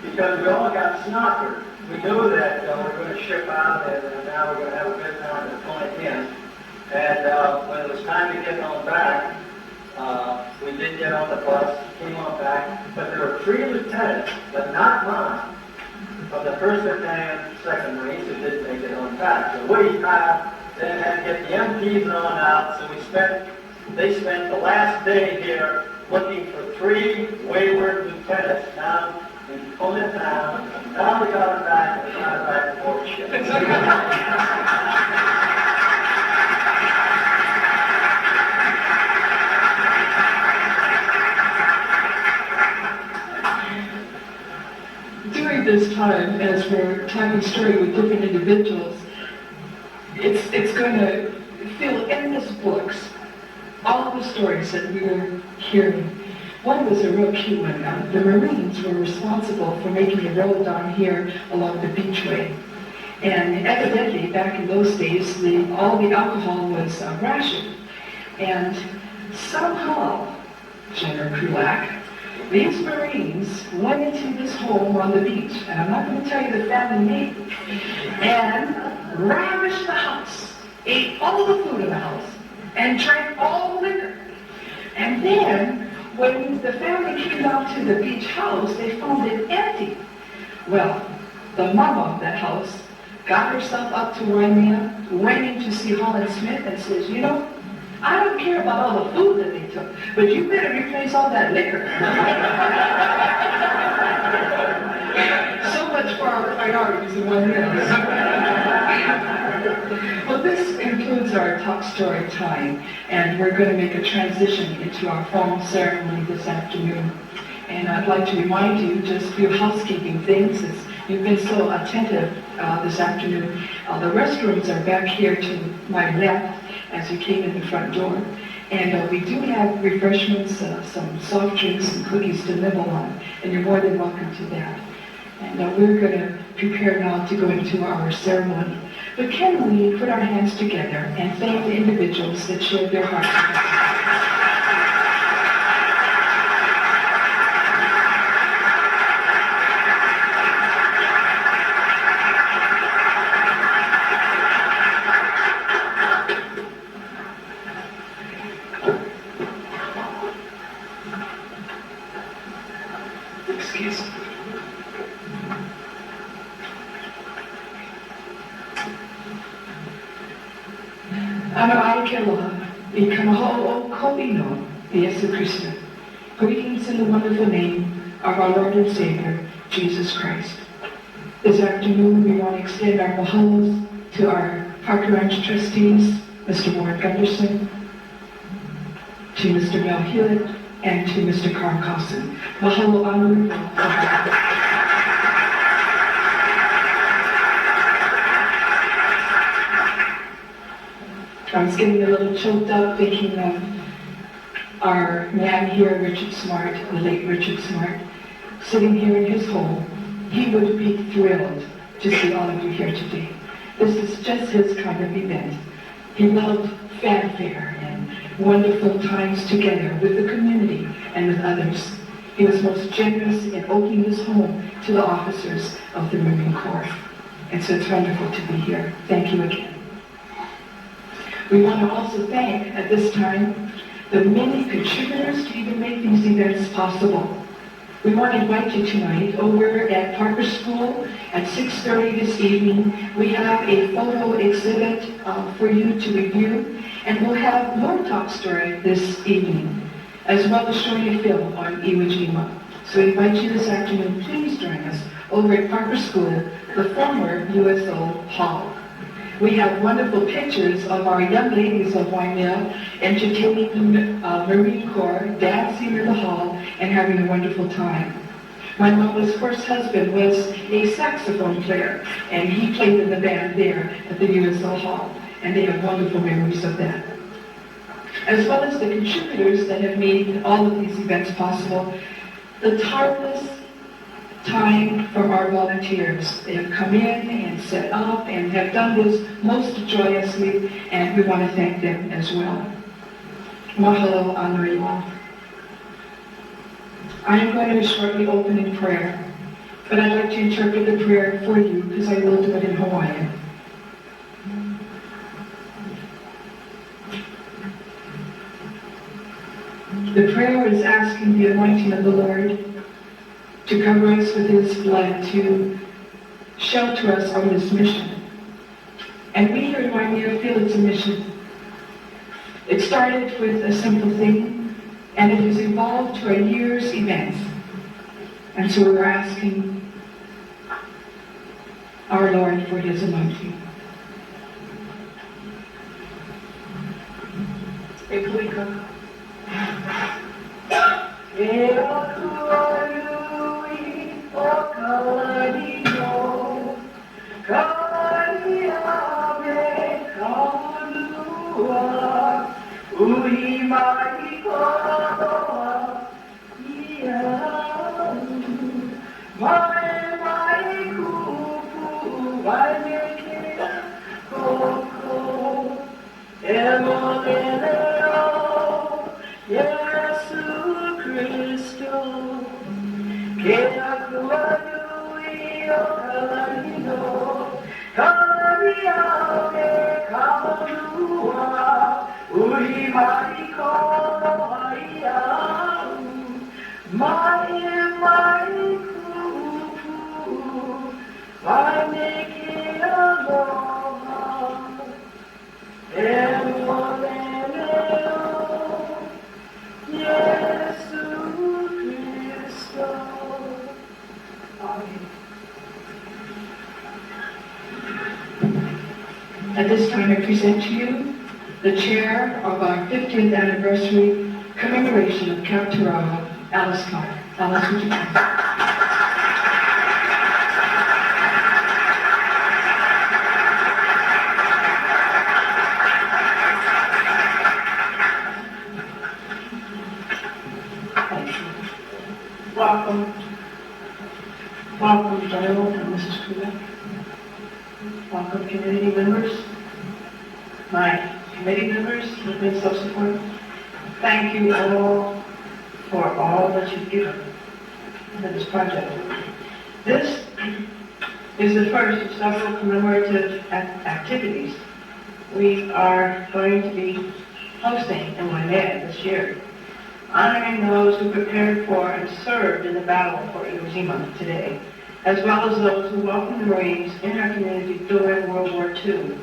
because we all got snockered. We knew that we're going to ship out, and now we're going to have a good time at Point Inn. And when it was time to get on back, we did get on the bus, came on back, but there were 3 lieutenants, but not mine, of the 1st Battalion, 2nd Marines who didn't make it on back. So Woody Kyle then had to get the MPs on out, so they spent the last day here looking for 3 wayward lieutenants down in Kona town. Now we got them back, and we got them back to Fort Ship. During this time, as we're telling story with different individuals, it's going to fill endless books, all the stories that we were hearing. One was a real cute one. The Marines were responsible for making the road down here along the beachway. And evidently, back in those days, all the alcohol was rationed. And somehow, General Krulak, these Marines went into this home on the beach, and I'm not going to tell you the family name, and ravished the house, ate all the food in the house, and drank all the liquor. And then, when the family came down to the beach house, they found it empty. Well, the mama of that house got herself up to Waimea, went in to see Holland Smith, and says, you know, I don't care about all the food that they took, but you better replace all that liquor. So much for our priorities in one minute. Well, this concludes our talk story time, and we're going to make a transition into our formal ceremony this afternoon. And I'd like to remind you just a few housekeeping things, as you've been so attentive this afternoon. The restrooms are back here to my left as you came in the front door. And we do have refreshments, some soft drinks and cookies to nibble on, and you're more than welcome to that. And we're going to prepare now to go into our ceremony. But can we put our hands together and thank the individuals that shared their hearts with us? Excuse me. Ano ay keloha, ikamaho o ko'ino, Jesu Christus. Greetings in the wonderful name of our Lord and Savior, Jesus Christ. This afternoon, we want to extend our mahalos to our Parker Ranch trustees, Mr. Warrant Gunderson, to Mr. Mel Hewitt, and to Mr. Carl Carlson. Mahalo anu. I was getting a little choked up thinking of our man here, Richard Smart, the late Richard Smart, sitting here in his home. He would be thrilled to see all of you here today. This is just his kind of event. He loved fanfare and wonderful times together with the community and with others. He was most generous in opening his home to the officers of the Marine Corps. And so it's wonderful to be here. Thank you again. We want to also thank, at this time, the many contributors to even make these events possible. We want to invite you tonight over at Parker School at 6:30 this evening. We have a photo exhibit for you to review, and we'll have more talks during this evening, as well as showing a film on Iwo Jima. So we invite you this afternoon, please join us over at Parker School, the former USO Hall. We have wonderful pictures of our young ladies of Waimea entertaining the Marine Corps, dancing in the hall, and having a wonderful time. My mama's first husband was a saxophone player, and he played in the band there at the USO Hall, and they have wonderful memories of that. As well as the contributors that have made all of these events possible, the tireless time from our volunteers. They have come in and set up and have done this most joyously, and we want to thank them as well. Mahalo Anui. I am going to shortly open in prayer, but I'd like to interpret the prayer for you because I will do it in Hawaiian. The prayer is asking the anointing of the Lord to cover us with his blood, to shelter us on this mission. And we here in Waimea feel it's a mission. It started with a simple thing, and it has evolved to a year's events. And so we're asking our Lord for his anointing. Ekulika. At this time, I present to you the chair of our 50th anniversary commemoration of Camp Tarao, Alice Clark. Alice, would you come? Welcome. Welcome, General and Mrs. Krulak. Welcome, community members, my committee members who've been so supportive. Thank you all for all that you've given to this project. This is the first of several commemorative activities we are going to be hosting in Waimea this year, honoring those who prepared for and served in the battle for Iwo Jima today, as well as those who welcomed the Marines in our community during World War II.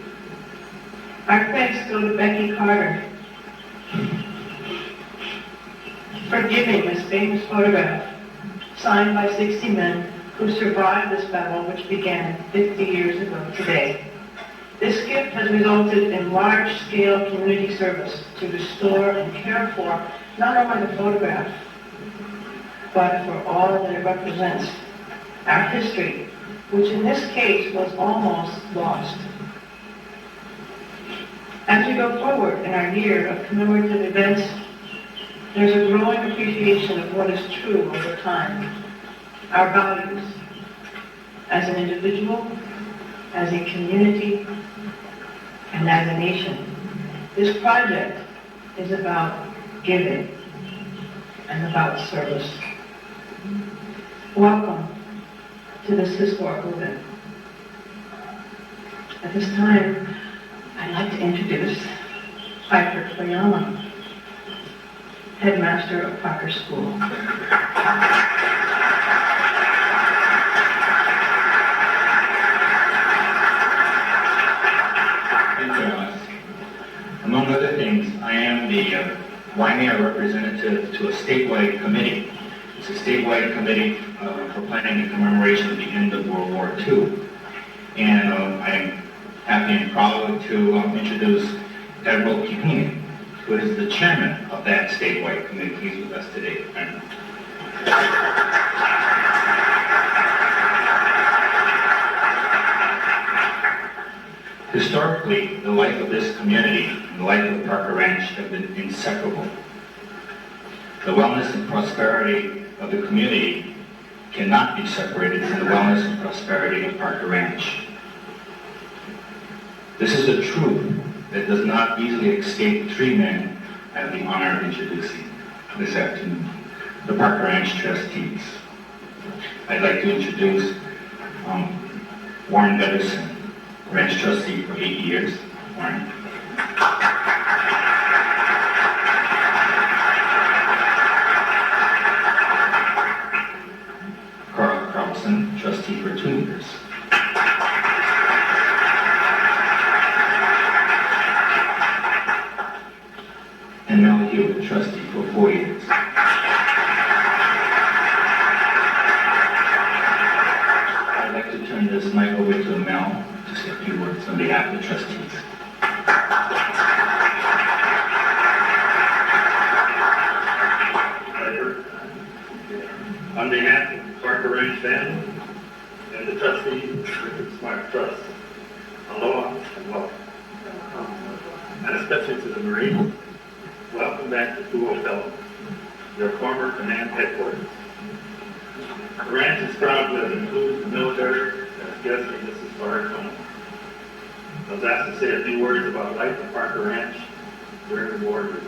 Our thanks go to Becky Carter, for giving this famous photograph, signed by 60 men who survived this battle, which began 50 years ago today. This gift has resulted in large-scale community service to restore and care for not only the photograph, but for all that it represents, our history, which in this case was almost lost. As we go forward in our year of commemorative events, there's a growing appreciation of what is true over time, our values, as an individual, as a community, and as a nation. This project is about giving and about service. Welcome to this historical event. At this time, I'd like to introduce Piper Toyama, headmaster of Parker School. Among other things, I am the Waimea representative to a statewide committee. It's a statewide committee for planning the commemoration of the end of World War II. And I'm happy and proud to introduce Admiral Kihune, who is the chairman of that statewide committee. He's with us today. Historically, the life of this community and the life of the Parker Ranch have been inseparable. The wellness and prosperity of the community cannot be separated from the wellness and prosperity of Parker Ranch. This is a truth that does not easily escape the three men I have the honor of introducing this afternoon, the Parker Ranch trustees. I'd like to introduce Warren Beverson, ranch trustee for 8 years. Warren. Thompson, trustee for 2 years. And Mel Hewitt, trustee for 4 years. I'd like to turn this mic over to Mel to say a few words on behalf of the trustees. On behalf of the Parker Ranch family and the trustees of the Smart Trust, aloha and welcome. And especially to the Marines, welcome back to Fu Hotel, your former command headquarters. The ranch is proud to have included the military as guests in this historic home. I was asked to say a few words about life at Parker Ranch during the war years.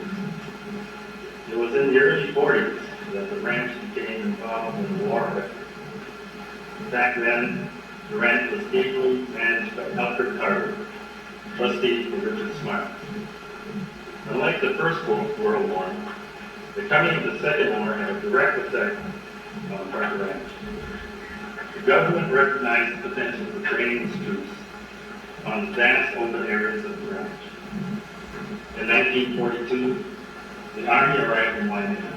It was in the early 40s that the ranch became involved in the war effort. Back then, the ranch was ably managed by Alfred Carter, trustee for Richard Smart. Unlike the First World War, the coming of the Second War had a direct effect on Parker Ranch. The government recognized the potential for training its troops on the vast open areas of the ranch. In 1942, the Army arrived in Waimea.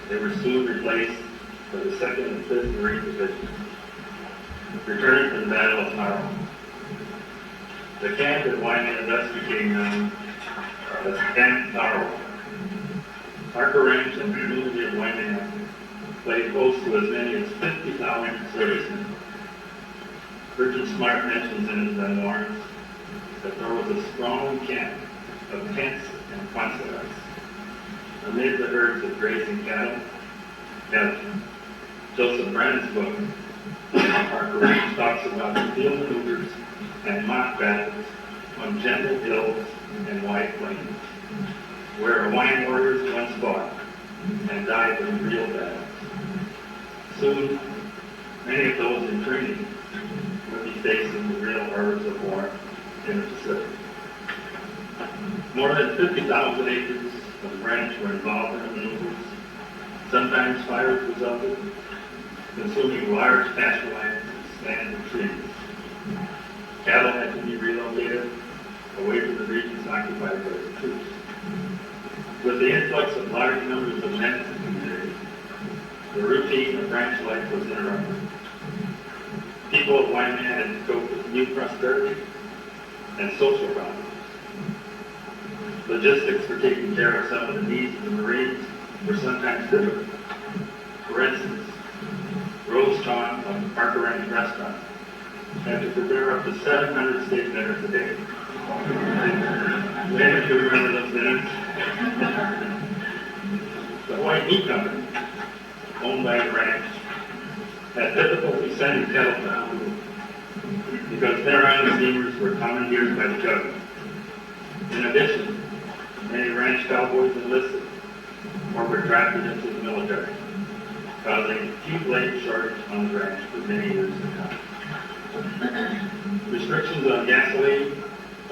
They were soon replaced by the 2nd and 5th Marine Divisions, returning from the Battle of Palolo. The camp at Waimea thus became known as Camp Palolo. Parker Ranch and the community of Waimea played host to as many as 50,000 servicemen. Richard Smart mentions in his memoirs that there was a strong camp of tents and quonset amid the herds of grazing cattle. Joseph Brand's book, Parker Ranch, talks about the field maneuvers and mock battles on gentle hills and wide plains, where Hawaiian warriors once fought and died in real battles. Soon, many of those in training would be facing the real horrors of war in the Pacific. More than 50,000 acres of the ranch were involved in the maneuvers. Sometimes fires resulted, consuming large pasture lands and standing trees. Cattle had to be relocated away from the regions occupied by the troops. With the influx of large numbers of men in the community, the routine of ranch life was interrupted. People of Wyoming had to cope with new prosperity and social problems. Logistics for taking care of some of the needs of the Marines were sometimes difficult. For instance, Rose Tom of the Parker Ranch restaurant had to prepare up to 700 steak dinners a day. Many of you remember those dinners? The White Meat Company, owned by the ranch, had difficulty sending cattle down because their island steamers were commandeered by the government. In addition, many ranch cowboys enlisted or were drafted into the military, causing a few blade shortage on the ranch for many years to come. Restrictions on gasoline,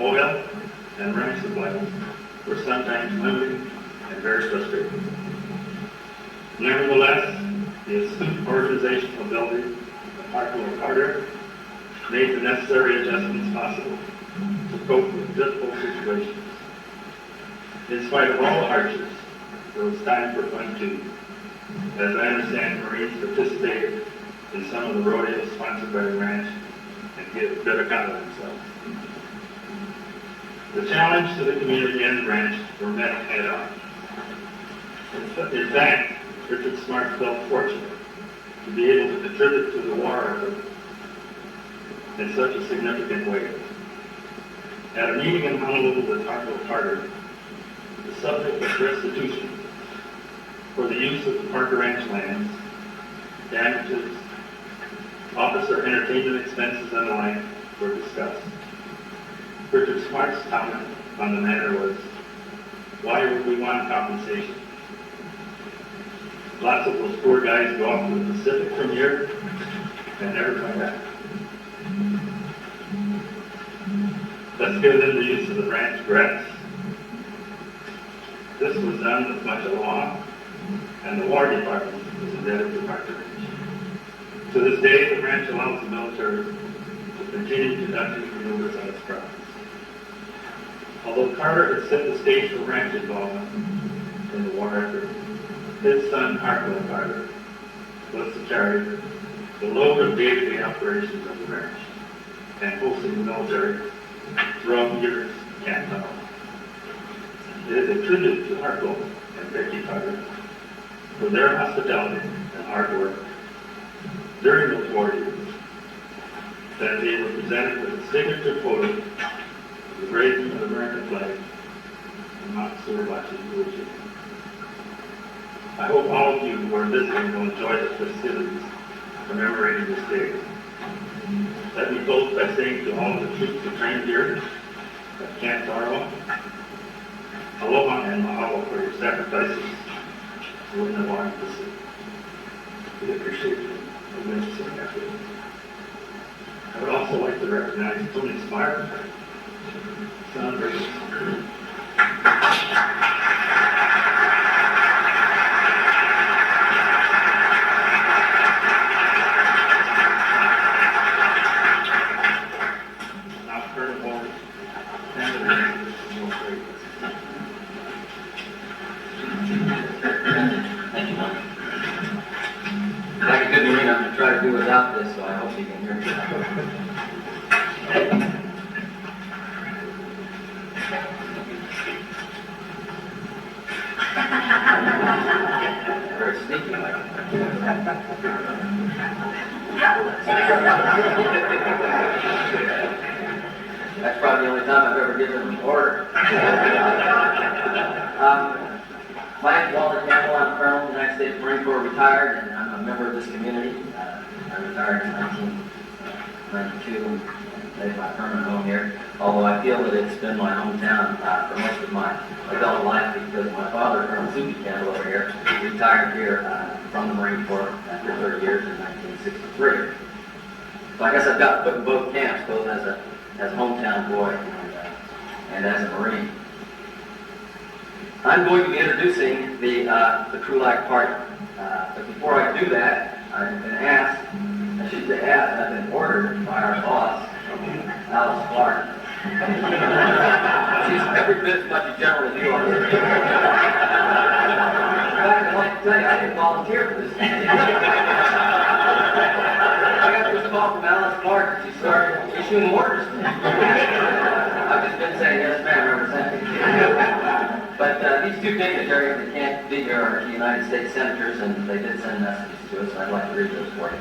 oil, and ranch supplies were sometimes limiting and very frustrating. Nevertheless, the astute organizational ability of Palolo Carter made the necessary adjustments possible to cope with difficult situations. In spite of all the hardships, there was time for fun too. As I understand, Marines participated in some of the rodeos sponsored by the ranch and get a bit of account of themselves. The challenge to the community and the ranch were met head on. In fact, Richard Smart felt fortunate to be able to contribute to the war effort in such a significant way. At a meeting in Honolulu with Palolo Carter, the subject of restitution for the use of the Parker Ranch lands, damages, officer entertainment expenses, and the like were discussed. Richard Smart's comment on the matter was, why would we want compensation? Lots of those poor guys go off to the Pacific from here and never come back. Let's give them the use of the ranch grass. This was done with much law, and the War Department was indebted to Parker Ranch. To this day, the ranch allows the military to continue conducting maneuvers on its property. Although Carter had set the stage for ranch involvement in the war effort, his son, Palolo Carter, was to carry the load of day-to-day operations of the ranch and hosting the military throughout years Camp Tunnel. It is a tribute to Palolo and Becky Carter for their hospitality and hard work during those war years that they were presented with a signature photo of the raising of the American flag and Mount Suribachi Bridge. I hope all of you who are visiting will enjoy the festivities commemorating this day. Let me close by saying to all of the troops who trained here at Camp Taro, aloha and mahalo for your sacrifices in the Warrant Pacific. We appreciate you administering that with. I would also like to recognize Tony Smart, son of Richard. Like a good Marine, I'm going to try to do without this, so I hope you can hear me. Very sneaky like That's probably the only time I've ever given an order. My name's Walter Campbell. I'm a Colonel of the United States Marine Corps, retired, and I'm a member of this community. I retired in 1992 and made my permanent home here, although I feel that it's been my hometown for most of my adult life because my father, Colonel Suki Campbell over here, retired here from the Marine Corps after 30 years in 1963. So I guess I've got put in both camps, both as a hometown boy and as a Marine. I'm going to be introducing the Krulak party. But before I do that, I've been asked, I've been ordered by our boss, Alice Clark, She's every bit as much a general as you are. In fact, I'd like to tell you, I didn't volunteer for this. I got this call from Alice Clark, and she started issuing orders. I've just been saying, yes, ma'am, representing. But these two dignitaries that can't be here are the United States Senators, and they did send messages to us, and I'd like to read those for you.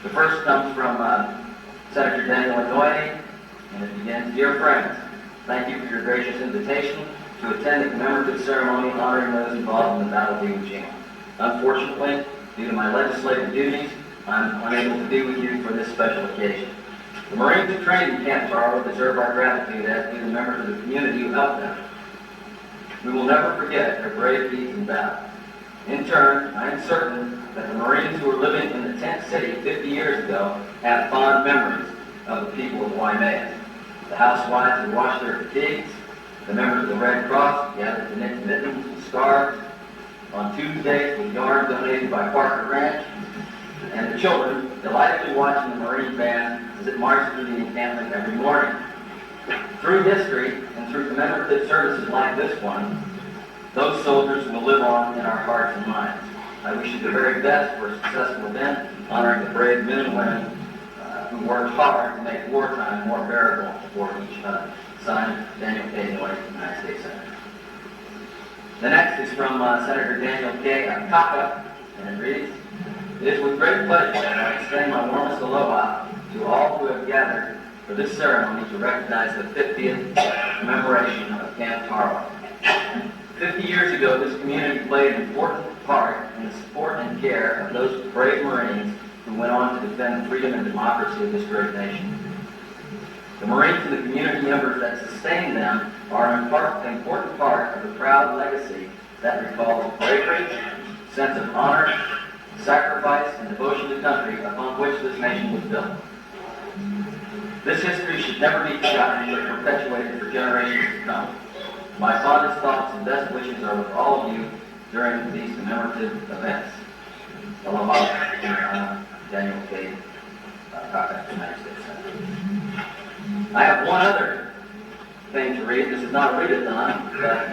The first comes from Senator Daniel Inouye, and it begins, Dear friends, thank you for your gracious invitation to attend the commemorative ceremony honoring those involved in the Battle of Iwo Jima. Unfortunately, due to my legislative duties, I'm unable to be with you for this special occasion. The Marines who trained in Camp Palolo deserve our gratitude, as do the members of the community who helped them. We will never forget their brave deeds in battle. In turn, I am certain that the Marines who were living in the tent city 50 years ago have fond memories of the people of Waimea. The housewives who washed their fatigues, the members of the Red Cross gathered to knit mittens and scarves on Tuesdays with yarn donated by Parker Ranch, and the children delightedly watching the Marine band as it marched through the encampment every morning. Through history and through commemorative services like this one, those soldiers will live on in our hearts and minds. I wish you the very best for a successful event honoring the brave men and women who worked hard to make wartime more bearable for each other. Signed, Daniel K. Inouye, United States Senator. The next is from Senator Daniel K. Akaka, and it reads, It is with great pleasure that I extend my warmest aloha to all who have gathered for this ceremony to recognize the 50th commemoration of Camp Palolo. 50 years ago, this community played an important part in the support and care of those brave Marines who went on to defend the freedom and democracy of this great nation. The Marines and the community members that sustained them are an important part of the proud legacy that recalls bravery, sense of honor, sacrifice, and devotion to country upon which this nation was built. This history should never be forgotten but perpetuated for generations to come. My fondest thoughts and best wishes are with all of you during these commemorative events. Aloha, Daniel K. Kaka, United States Senator. I have one other thing to read. This is not a read-a-thon, but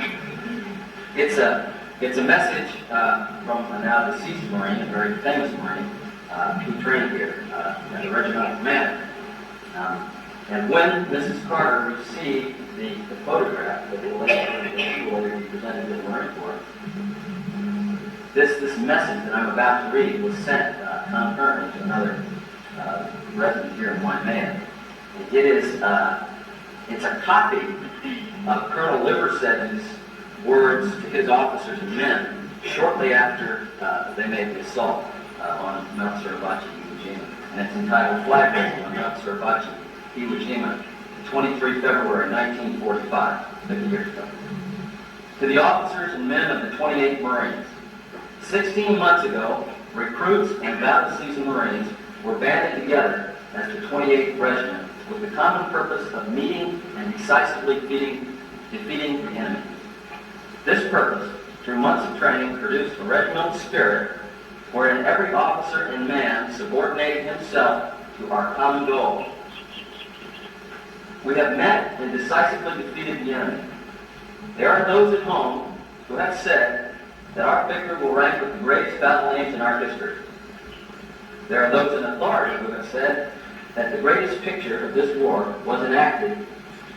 it's a message from a now deceased Marine, a very famous Marine, who trained here as a regimental commander. And when Mrs. Carter received the photograph that will later be presented to the Marine Corps, this message that I'm about to read was sent concurrently to another resident here in Waimea. It's a copy of Colonel Liversedge's words to his officers and men shortly after they made the assault on Mount Suribachi, Iwo Jima. And it's entitled Flag Raising on Mount Suribachi, Iwo Jima, 23 February 1945, 50 years ago. To the officers and men of the 28th Marines, 16 months ago, recruits and battle-seasoned Marines were banded together as the 28th Regiment with the common purpose of meeting and decisively defeating the enemy. This purpose, through months of training, produced a regimental spirit wherein every officer and man subordinated himself to our common goal. We have met and decisively defeated the enemy. There are those at home who have said that our victory will rank with the greatest battle names in our history. There are those in authority who have said that the greatest picture of this war was enacted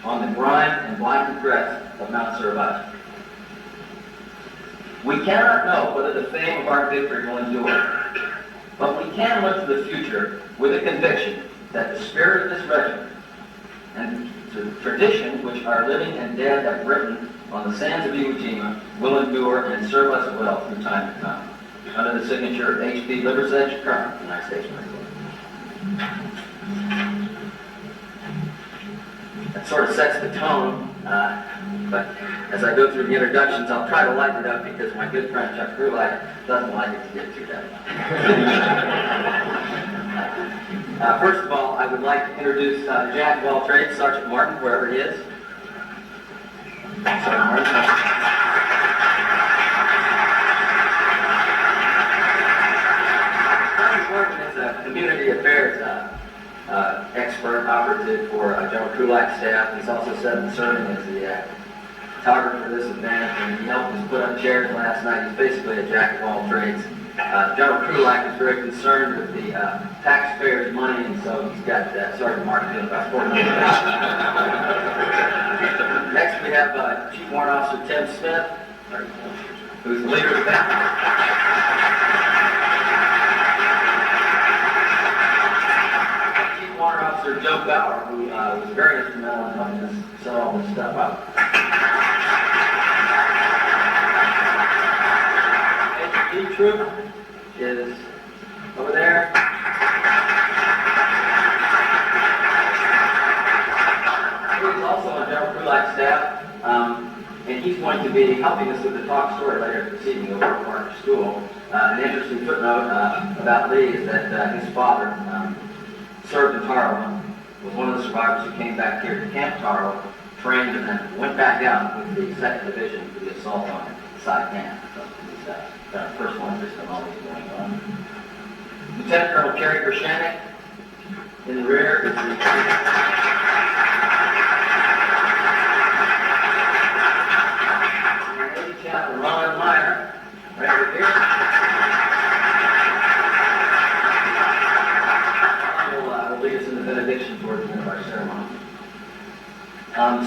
on the grime and blackened crest of Mount Suribachi. We cannot know whether the fame of our victory will endure, but we can look to the future with a conviction that the spirit of this regiment and the tradition which our living and dead have written on the sands of Iwo Jima will endure and serve us well through time to come. Under the signature of H.B. Liversedge, Colonel, United States Marine Corps. That sort of sets the tone, but as I go through the introductions, I'll try to lighten it up because my good friend Chuck Krulak doesn't like it to get too heavy. First of all, I would like to introduce Jack of all trades, Sergeant Martin, wherever he is. Sergeant Martin. Sergeant Martin is a community affairs expert operative for General Krulak's staff. He's also serving as the photographer for this event, and he helped us put up chairs last night. He's basically a jack of all trades. General Krulak is very concerned with the taxpayers' money, and so he's got Sergeant Mark doing about $4 million. Next, we have Chief Warrant Officer Tim Smith, who's the leader of the family. Chief Warrant Officer Joe Bauer, who was very instrumental in helping us set all this stuff up. The troop is over there. He's also on General Krulak's staff, and he's going to be helping us with the talk story later this evening over at Warrant School. An interesting footnote about Lee is that his father served in Tarawa, was one of the survivors who came back here to Camp Tarawa, trained, and then went back out with the 2nd Division for the assault on Saipan. So he's got a personal interest in all this going on. Lieutenant Colonel Kerry Gershanik in the rear is the Navy Chaplain Ron Meyer, right over here. Will lead us in the benediction towards the end of our ceremony.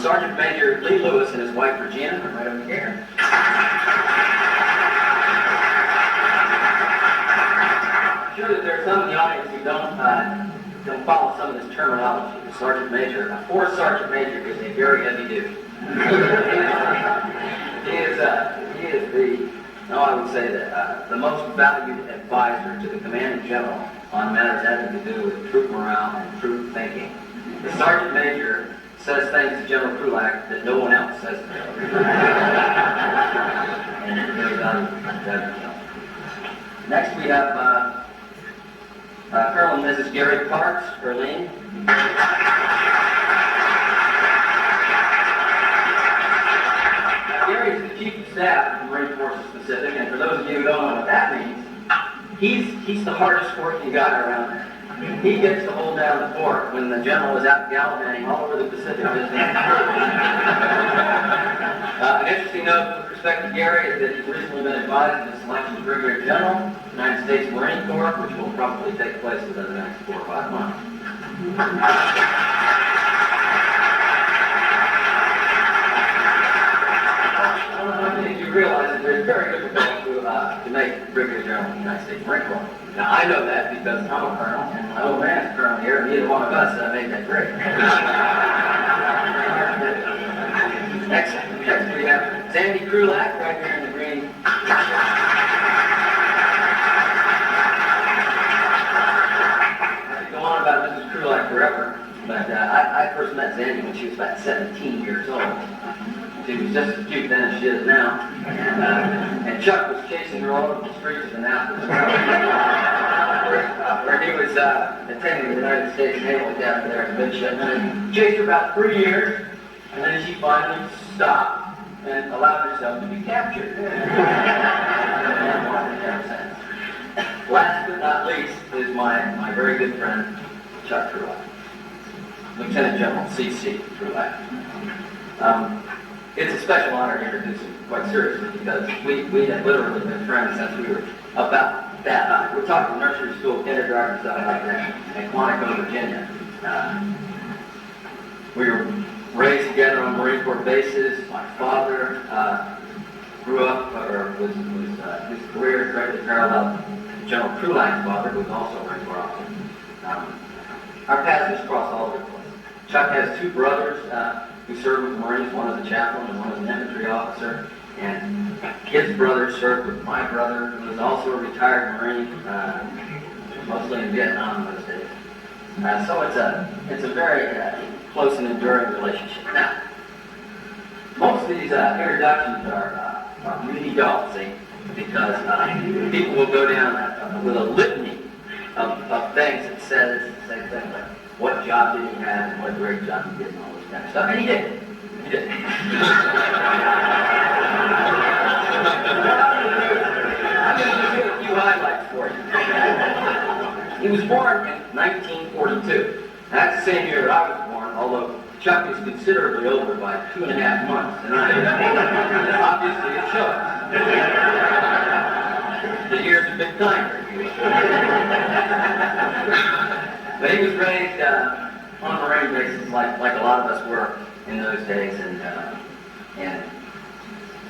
Sergeant Major Lee Lewis and his wife Regina are right over here. I'm sure that there are some in the audience who don't follow some of this terminology. The Sergeant Major, a 4th Sergeant Major is a very heavy dude. He is I would say that the most valued advisor to the commanding general on matters having to do with troop morale and troop thinking. The Sergeant Major says things to General Krulak that no one else says to him. And it's very valuable. Next we have Colonel and Mrs. Gary Parks, Berlin. Gary is the Chief of Staff of the Marine Forces Pacific, and for those of you who don't know what that means, he's the hardest working guy around there. He gets to hold down the fort when the general is out gallivanting all over the Pacific visiting. An interesting note with respect to Gary is that he's recently been advised of his selection as Brigadier General, United States Marine Corps, which will probably take place within the next 4 or 5 months. I think you realize that it's very difficult to make Brigadier General of the United States Marine Corps. Now, I know that because I'm a colonel, and my old man is a colonel here, and neither one of us made that grade. Next we have Sandy Krulak right here in the green. I could go on about Mrs. Krulak forever, but I first met Sandy when she was about 17 years old. She was just as cute then as she is now. And Chuck was chasing her all over the streets of Annapolis, where he was attending the United States Naval Academy there in midshipman. Chased her about 3 years, and then she finally stopped and allowed herself to be captured. Last but not least is my very good friend, Chuck Krulak, Lieutenant General C.C. Krulak. It's a special honor to introduce him quite seriously because we have literally been friends since we were about that high. We're talking nursery school, kindergarten, stuff like that, in Quantico, Virginia. We were raised together on Marine Corps bases. My father grew up, his career directly paralleled General Krulak's father, who was also a Marine Corps officer. Our paths just crossed all over the place. Chuck has 2 brothers who served with the Marines. One is a chaplain and one is an infantry officer. And his brother served with my brother, who was also a retired Marine, mostly in Vietnam in those days. So it's a very close and enduring relationship. Now, most of these introductions are really dull, see, because people will go down with a litany of things that says the same thing, like what job did he have and what great job he did and all this kind of stuff. And he did. He did. I'm going to just give a few highlights for you. He was born in 1942. That's the same year that I was born, although Chuck is considerably older by 2.5 months than I am. Obviously, it shows. The year's a big timer. But he was raised on Marine bases like a lot of us were in those days, and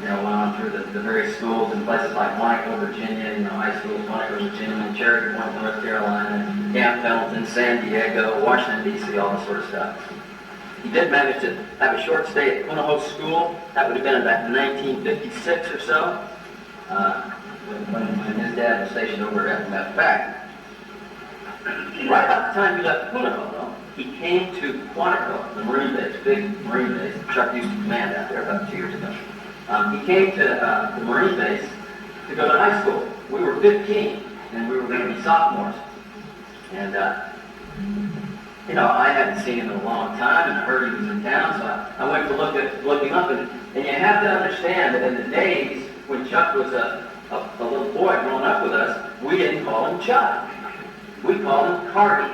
you know, went on through the various schools in places like Monaco, Virginia, you know, high schools, Monaco, Virginia, Cherry Point, North Carolina, Camp Pendleton, San Diego, Washington, D.C., all this sort of stuff. He did manage to have a short stay at Punahou School. That would have been about 1956 or so, when his dad was stationed over at that fact. Right about the time he left Punahou, though, he came to Quantico, the Marine base, big Marine base. Chuck used to command out there about 2 years ago. He came to the Marine base to go to high school. We were 15, and we were going to be sophomores. And, you know, I hadn't seen him in a long time, and I heard he was in town, so I went to look him up. And you have to understand that in the days when Chuck was a little boy growing up with us, we didn't call him Chuck. We called him Cardi.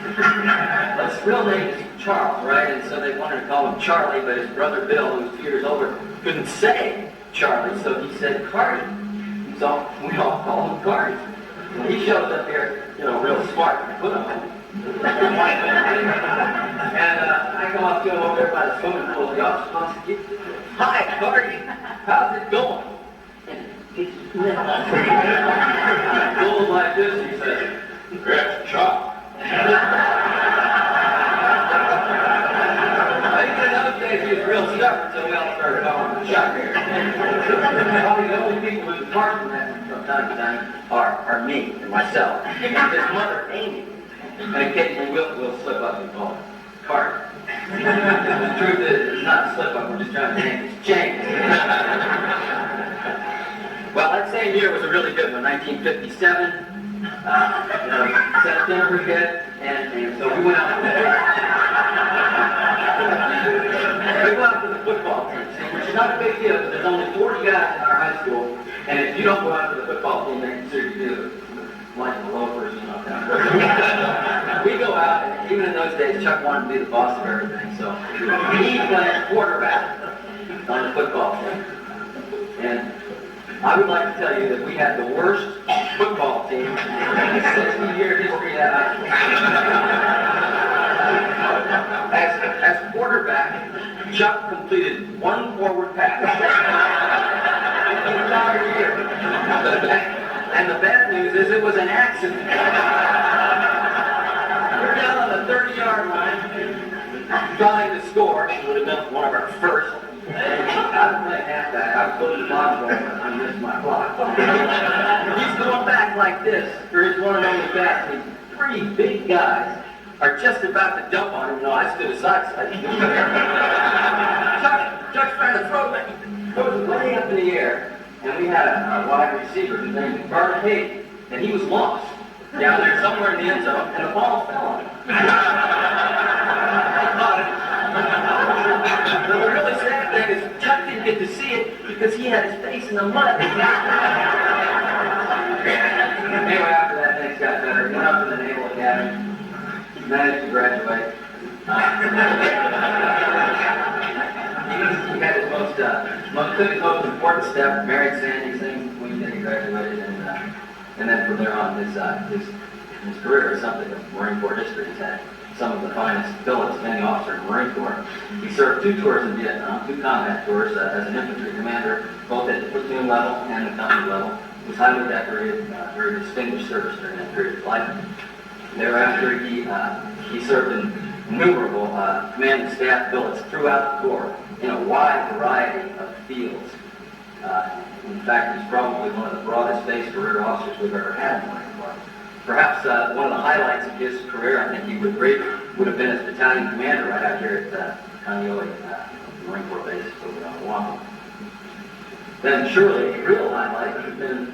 His real name is Charles, right? And so they wanted to call him Charlie, but his brother Bill, who was 2 years older, couldn't say Charlie, so he said Cardi. So we all called him Cardi. When he shows up here, you know, real smart, and put him on. And I go up to him over there by the swimming pool. The officer wants to get, "Hi, Cardi, how's it going?" And he's goes like this, he says, "That's Chuck." I think in those days he was real stubborn, so we all started calling him Chuck here. Probably the only people who depart from that from time to time are me and myself. And his mother, Amy. And occasionally we'll slip up and call him Carter. The truth is, it's not a slip up, we're just trying to name his chain. Well, that same year was a really good one, 1957. You know, September brigade, and so we went out to the football team, which is not a big deal, because there's only 40 guys in our high school, and if you don't go out to the football team, they consider you like the loafers, you know. We go out, and even in those days, Chuck wanted to be the boss of everything, so he played quarterback on the football team. And I would like to tell you that we had the worst football team in the 60-year history of that high school. As quarterback, Chuck completed one forward pass the entire year. And the bad news is it was an accident. We're down on the 30-yard line, trying to score. It would have been one of our first. I didn't play halfback. I was supposed to block for him, but I missed my block. He's going back like this for his one and only pass. These three big guys are just about to dump on him. You know, I stood aside. Chuck's trying to throw it. Goes way up in the air. And we had a wide receiver whose name was Barnett Hayden, and he was lost down there somewhere in the end zone, and the ball fell on him. The really sad thing is Chuck didn't get to see it because he had his face in the mud. Anyway, after that, things got better. He went up to the Naval Academy, managed to graduate. He had his most important step, married Sandy, same week that he graduated, and then from there on, his career is something of Marine Corps history. He's had some of the finest billets of any officer in the Marine Corps. He served 2 tours in Vietnam, 2 combat tours as an infantry commander, both at the platoon level and the company level. He was highly decorated, very distinguished service during that period of life. Thereafter, he served in innumerable command and staff billets throughout the Corps in a wide variety of fields. In fact, he's probably one of the broadest-based career officers we've ever had in the Marine Corps. Perhaps one of the highlights of his career, I think he would have been as battalion commander right out here at Kaneohe Marine Corps base over on Oahu. Then surely a real highlight would have been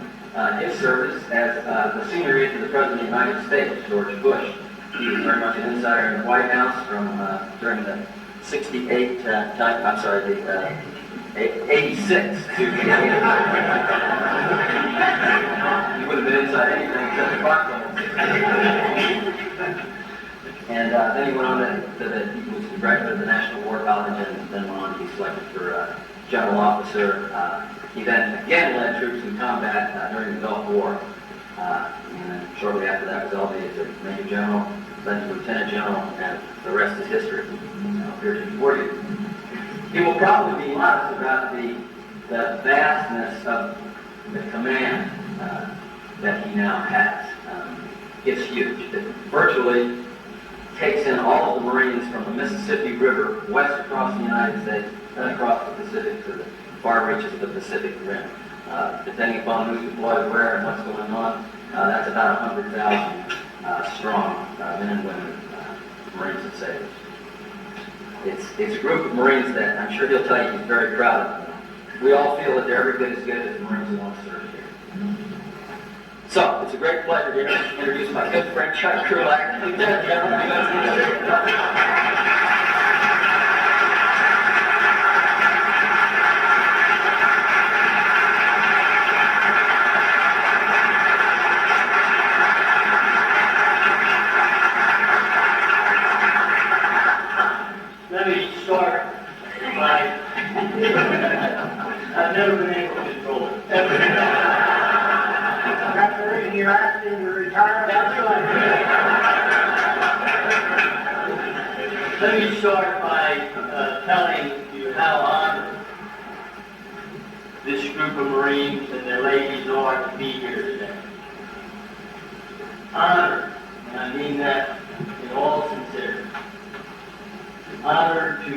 his service as the senior aide to the President of the United States, George Bush. He was very much an insider in the White House from during the 86 to the 86. He would have been inside anything except the box. And then he went on he was a graduate of the National War College and then went on to be selected for general officer. He then again led troops in combat during the Gulf War. And then shortly after that was elevated to Major General, then to Lieutenant General, and the rest is history. Now, here's before you. He will probably be modest about the vastness of the command that he now has. It's huge. It virtually takes in all of the Marines from the Mississippi River west across the United States and across the Pacific to the far reaches of the Pacific Rim. Depending upon who's deployed where and what's going on, that's about 100,000 strong men and women, Marines and sailors. It's a group of Marines that I'm sure he'll tell you he's very proud of. We all feel that they're every bit as good as the Marines who want to serve here. So, it's a great pleasure to introduce my good friend Chuck Krulak, Lieutenant General of the U.S. Let me start by, I've never been able to control it. That's the reason you asked him to retire? That's right. Let me start by telling you how honored this group of Marines and their ladies are to be here today. Honored, and I mean that in all sincerity. Honored to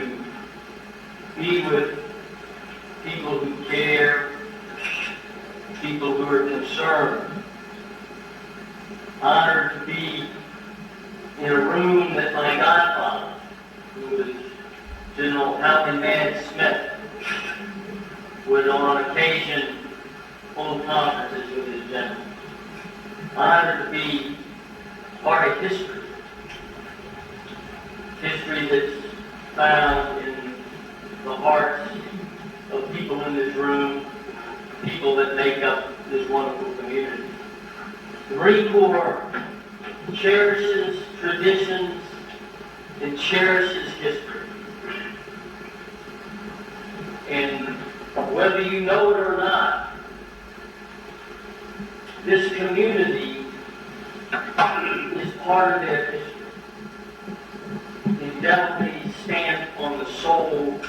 be with people who care, people who are concerned. Honored to be in a room that my godfather, who was General Halvin Mann Smith, would on occasion hold conferences with his generals. Honored to be part of history. History that's found in the hearts of people in this room, people that make up this wonderful community. The Marine Corps cherishes traditions and cherishes history. And whether you know it or not, this community is part of their history. Indelibly stamped on the soul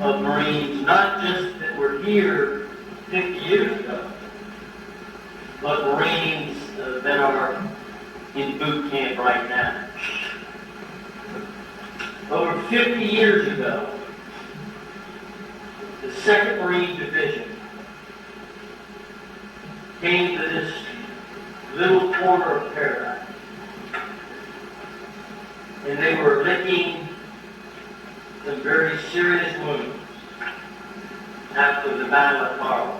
of Marines, not just that were here 50 years ago, but Marines that are in boot camp right now. Over 50 years ago, the 2nd Marine Division came to this little corner of paradise. And they were licking some very serious wounds after the Battle of Palolo.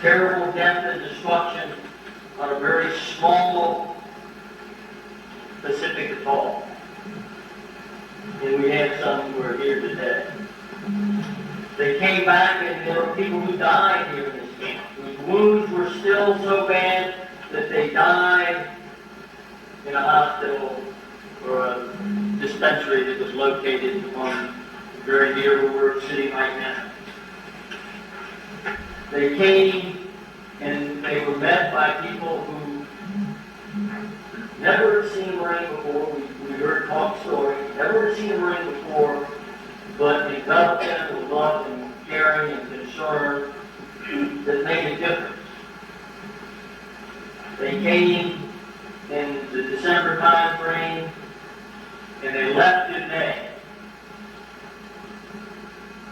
Terrible death and destruction on a very small Pacific atoll. And we have some who are here today. They came back and there were people who died here in this camp, whose wounds were still so bad that they died in a hospital or a dispensary that was located on very near where we're sitting right now. They came and they were met by people who never had seen a Marine before. We heard talk stories, never had seen a Marine before, but enveloped them with love and caring and concern that made a difference. They came in the December time frame, and they left in May.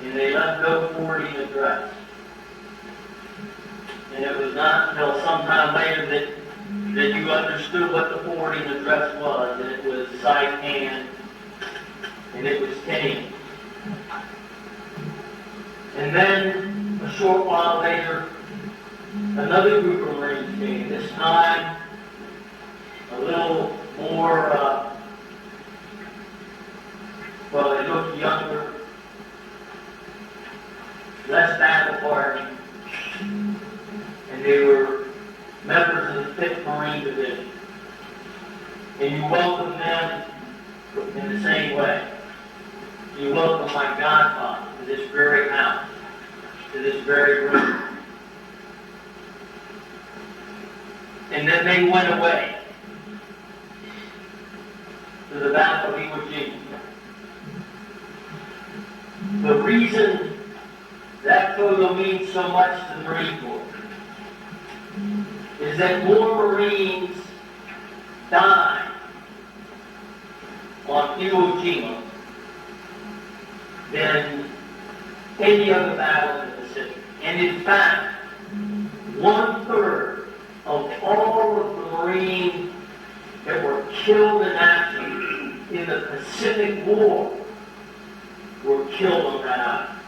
And they left no forwarding address. And it was not until sometime later that you understood what the forwarding address was, and it was Saipan, and it was Tane. And then, a short while later, another group of Marines came, this time a little more, well, they looked younger, less battle hardened, and they were members of the 5th Marine Division. And you welcome them in the same way. You welcome my godfather to this very house, to this very room. And then they went away to the Battle of Iwo Jima. The reason that photo means so much to the Marine Corps is that more Marines died on Iwo Jima than any other battle in the Pacific. And in fact, 1/3 of all of the Marines that were killed in action in the Pacific War were killed on that island.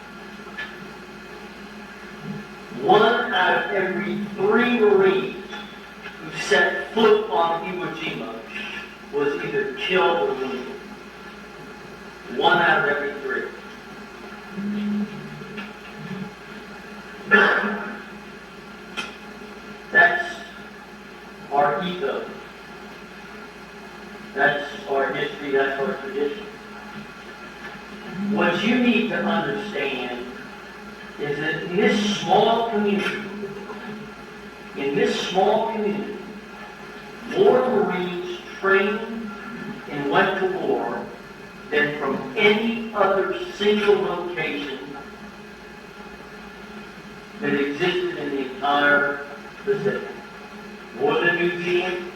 1 out of every 3 Marines who set foot on Iwo Jima was either killed or wounded. 1 out of every 3. That's our ethos. That's our history, that's our tradition. What you need to understand is that in this small community, more Marines trained and went to war than from any other single location that existed in the entire Pacific. More than New Zealand,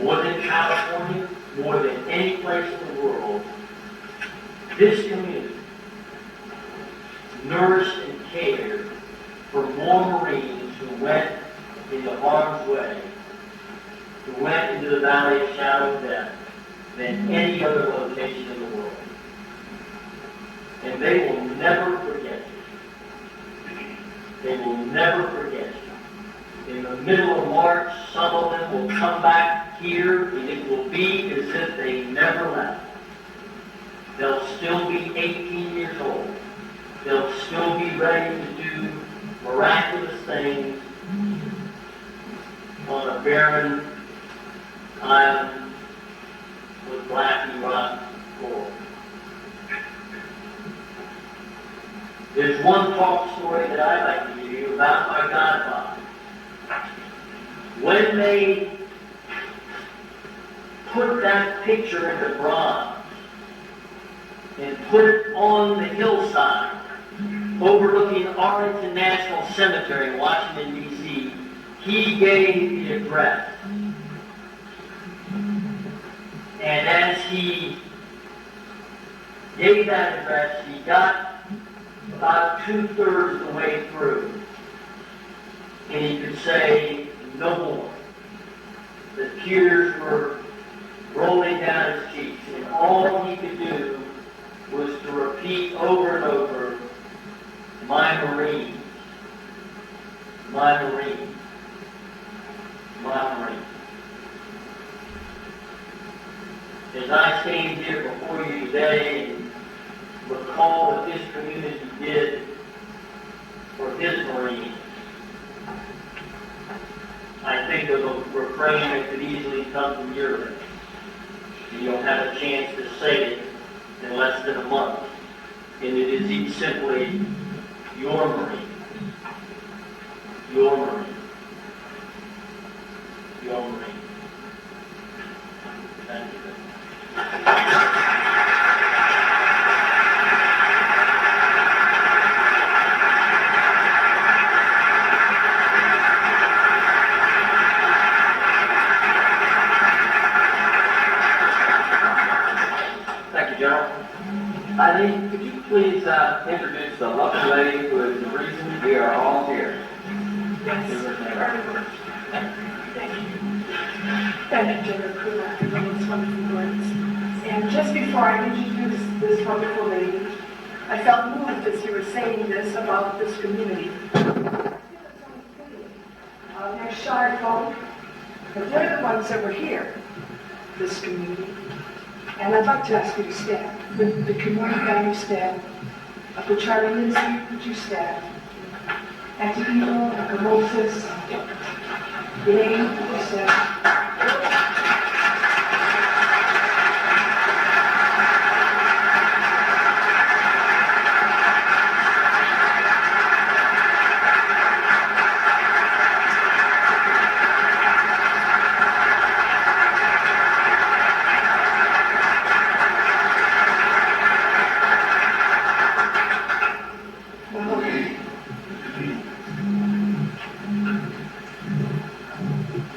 more than California, more than any place in the world, this community nourished and cared for more Marines who went into harm's way, who went into the Valley of Shadow of Death, than any other location in the world. And they will never forget you. They will never forget you. In the middle of March, some of them will come back here, and it will be as if they never left. They'll still be 18 years old. They'll still be ready to do miraculous things on a barren island with black rock coral. There's one talk story that I like to give you about my godfather. When they put that picture into bronze and put it on the hillside overlooking Arlington National Cemetery in Washington, D.C., he gave the address. And as he gave that address, he got about 2/3 of the way through. And he could say no more. The tears were rolling down his cheeks, and all he could do was to repeat over and over, my Marines, my Marines, my Marines. As I stand here before you today and recall what this community did for his Marines, I think of a refrain that could easily come from your lips. You'll have a chance to say it in less than a month. And it is simply, your Marine. Your Marine. Your Marine. Thank you. Thank you, General. Eileen, could you please introduce the lovely lady who is the reason we are all here? Yes. Thank you. Thank you, General Krulak, for those wonderful words. And just before I introduce this wonderful lady, I felt moved as you were saying this about this community. They're shy folk, but they're the ones that were here, this community. And I'd like to ask you to stand. The community family stand. For Charlie Lindsay, would you stand? Auntie Eagle, Uncle Moses, Name yourself.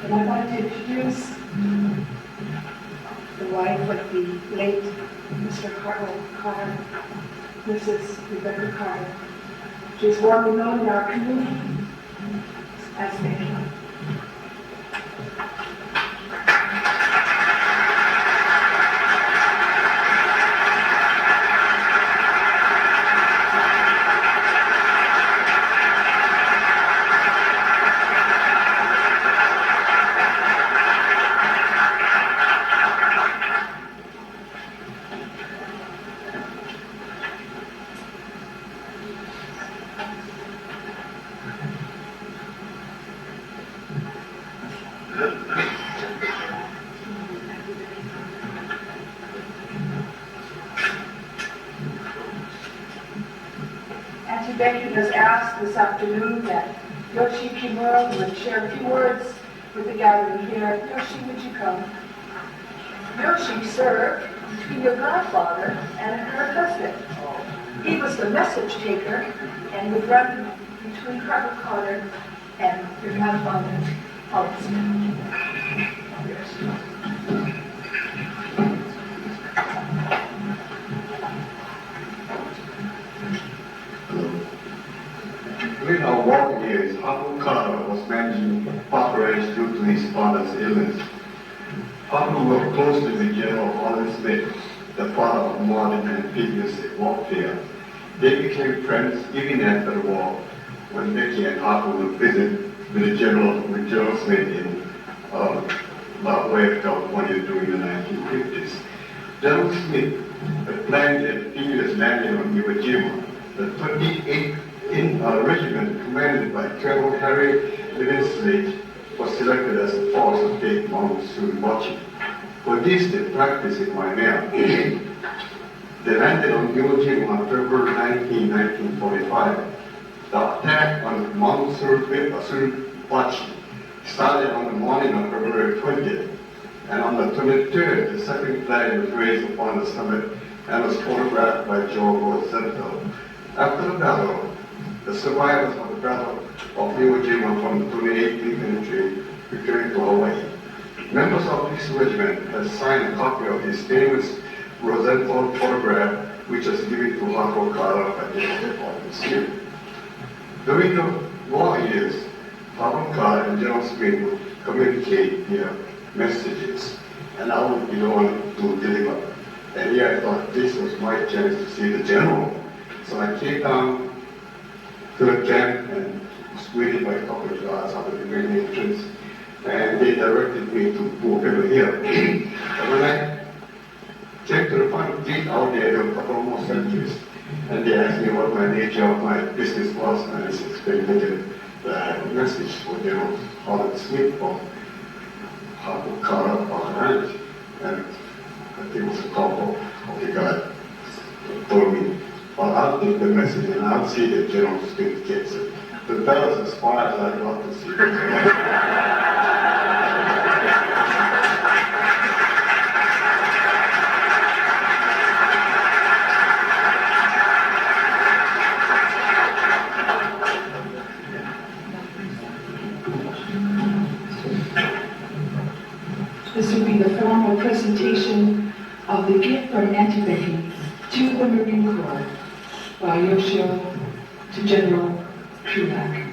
And I'd like to introduce the wife of the late Mr. Carter, Mrs. Rebecca Carter. She is warmly known in our community as Becky. Auntie Becky has asked this afternoon that Yoshi Kimura would share a few words with the gathering here. Yoshi, would you come? Yoshi served between your godfather and her husband. He was the message taker and would run between Colonel Carter and your godfather, Thompson. During our war years, Uncle Carter was managing Park Ranch due to his father's illness. Uncle worked closely with General Holland Smith, the father of modern and previous warfare. They became friends even after the war, when Becky and Uncle would visit with General Smith in Way, California during the 1950s. General Smith had planned a previous landing on Iwo Jima. The 28th Regiment, commanded by Colonel Harry Livingston, was selected as the force to take monsoon watching. For this, they practiced in my mail. They landed on Iwo Jima on February 19, 1945. The attack on monsoon watching started on the morning of February 20th, and on the 23rd, the second flag was raised upon the summit and was photographed by George Roosevelt. After the battle, the survivors of the Battle of Iwo Jima from the 28th Infantry returned to Hawaii. Members of this regiment had signed a copy of his famous Rosenthal photograph, which was given to Uncle Carter by General Smith. During the war years, Uncle Carter and General Smith would communicate via messages, and I would be the one to deliver. And here I thought this was my chance to see the general. So I came down to the camp and was greeted by a couple of guards out of the main entrance, and they directed me to move over here. And when I came to the front gate out there were a couple more sentries, and they asked me what my nature of my business was, and I explained the message for General Holland Smith from Harvard Carter Ranch, and I think it was a couple of the guys told me, well, I'll take the message and I'll see that General Smith gets it. But that was as far as I got to see it. This will be the formal presentation of the gift from Auntie Becky to the Marine Corps by Yoshio to General Krulak.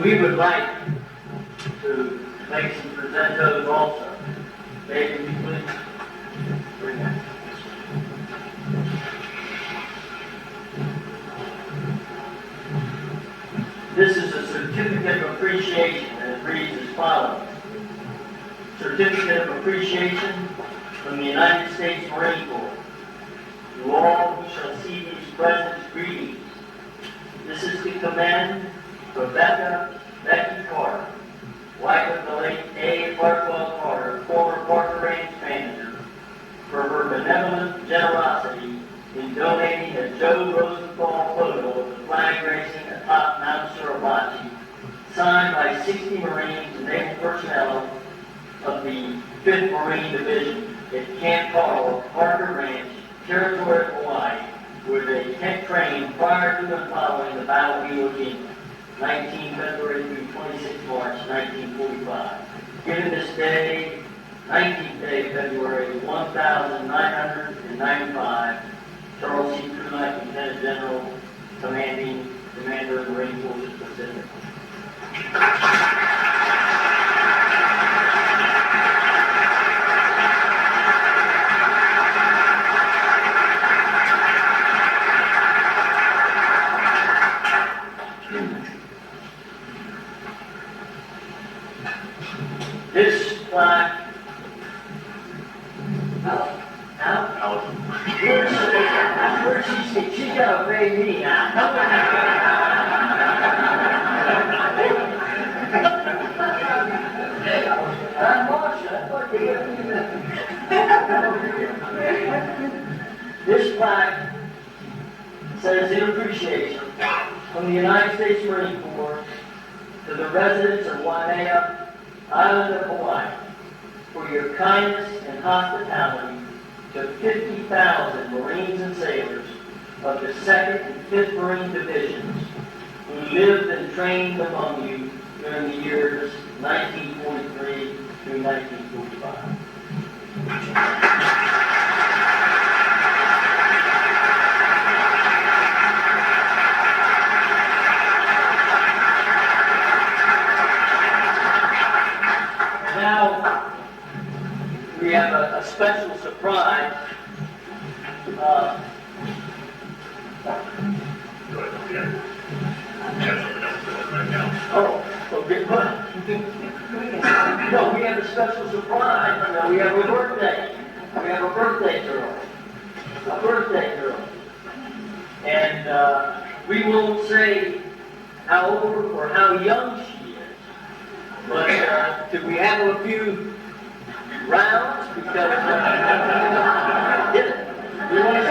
We would like to make some presentos also. Baby, please. Bring it. This is a certificate of appreciation, and it reads as follows. Certificate of appreciation from the United States Marine Corps. To all who shall see these presents, greetings. This is to commend Becky Carter, wife of the late A. Bartwell Carter, former Parker Ranch manager, for her benevolent generosity in donating a Joe Rosenthal photo of the flag raising atop Mount Suribachi, signed by 60 Marines and naval personnel of the 5th Marine Division at Camp Carl, Parker Ranch, Territory of Hawaii, where they trained prior to and following the Battle of Iwo Jima, 19 February through 26 March 1945. Given this day, 19th day of February, 1995, Charles C. Krulak, Lieutenant General, Commander of Marine Forces Pacific. This plaque, where's she's got to obey me now. I'm Marcia, I thought you were This plaque says in appreciation from the United States Marine Corps to the residents of Waimea, Island of Hawaii, for your kindness and hospitality to 50,000 Marines and sailors of the 2nd and 5th Marine Divisions who lived and trained among you during the years 1943 through 1945. Now, we have a special surprise. Okay, no, we have a special surprise. We have a birthday. We have a birthday girl. A birthday girl. And we won't say how old or how young she is. But do we have a few rounds? Because you want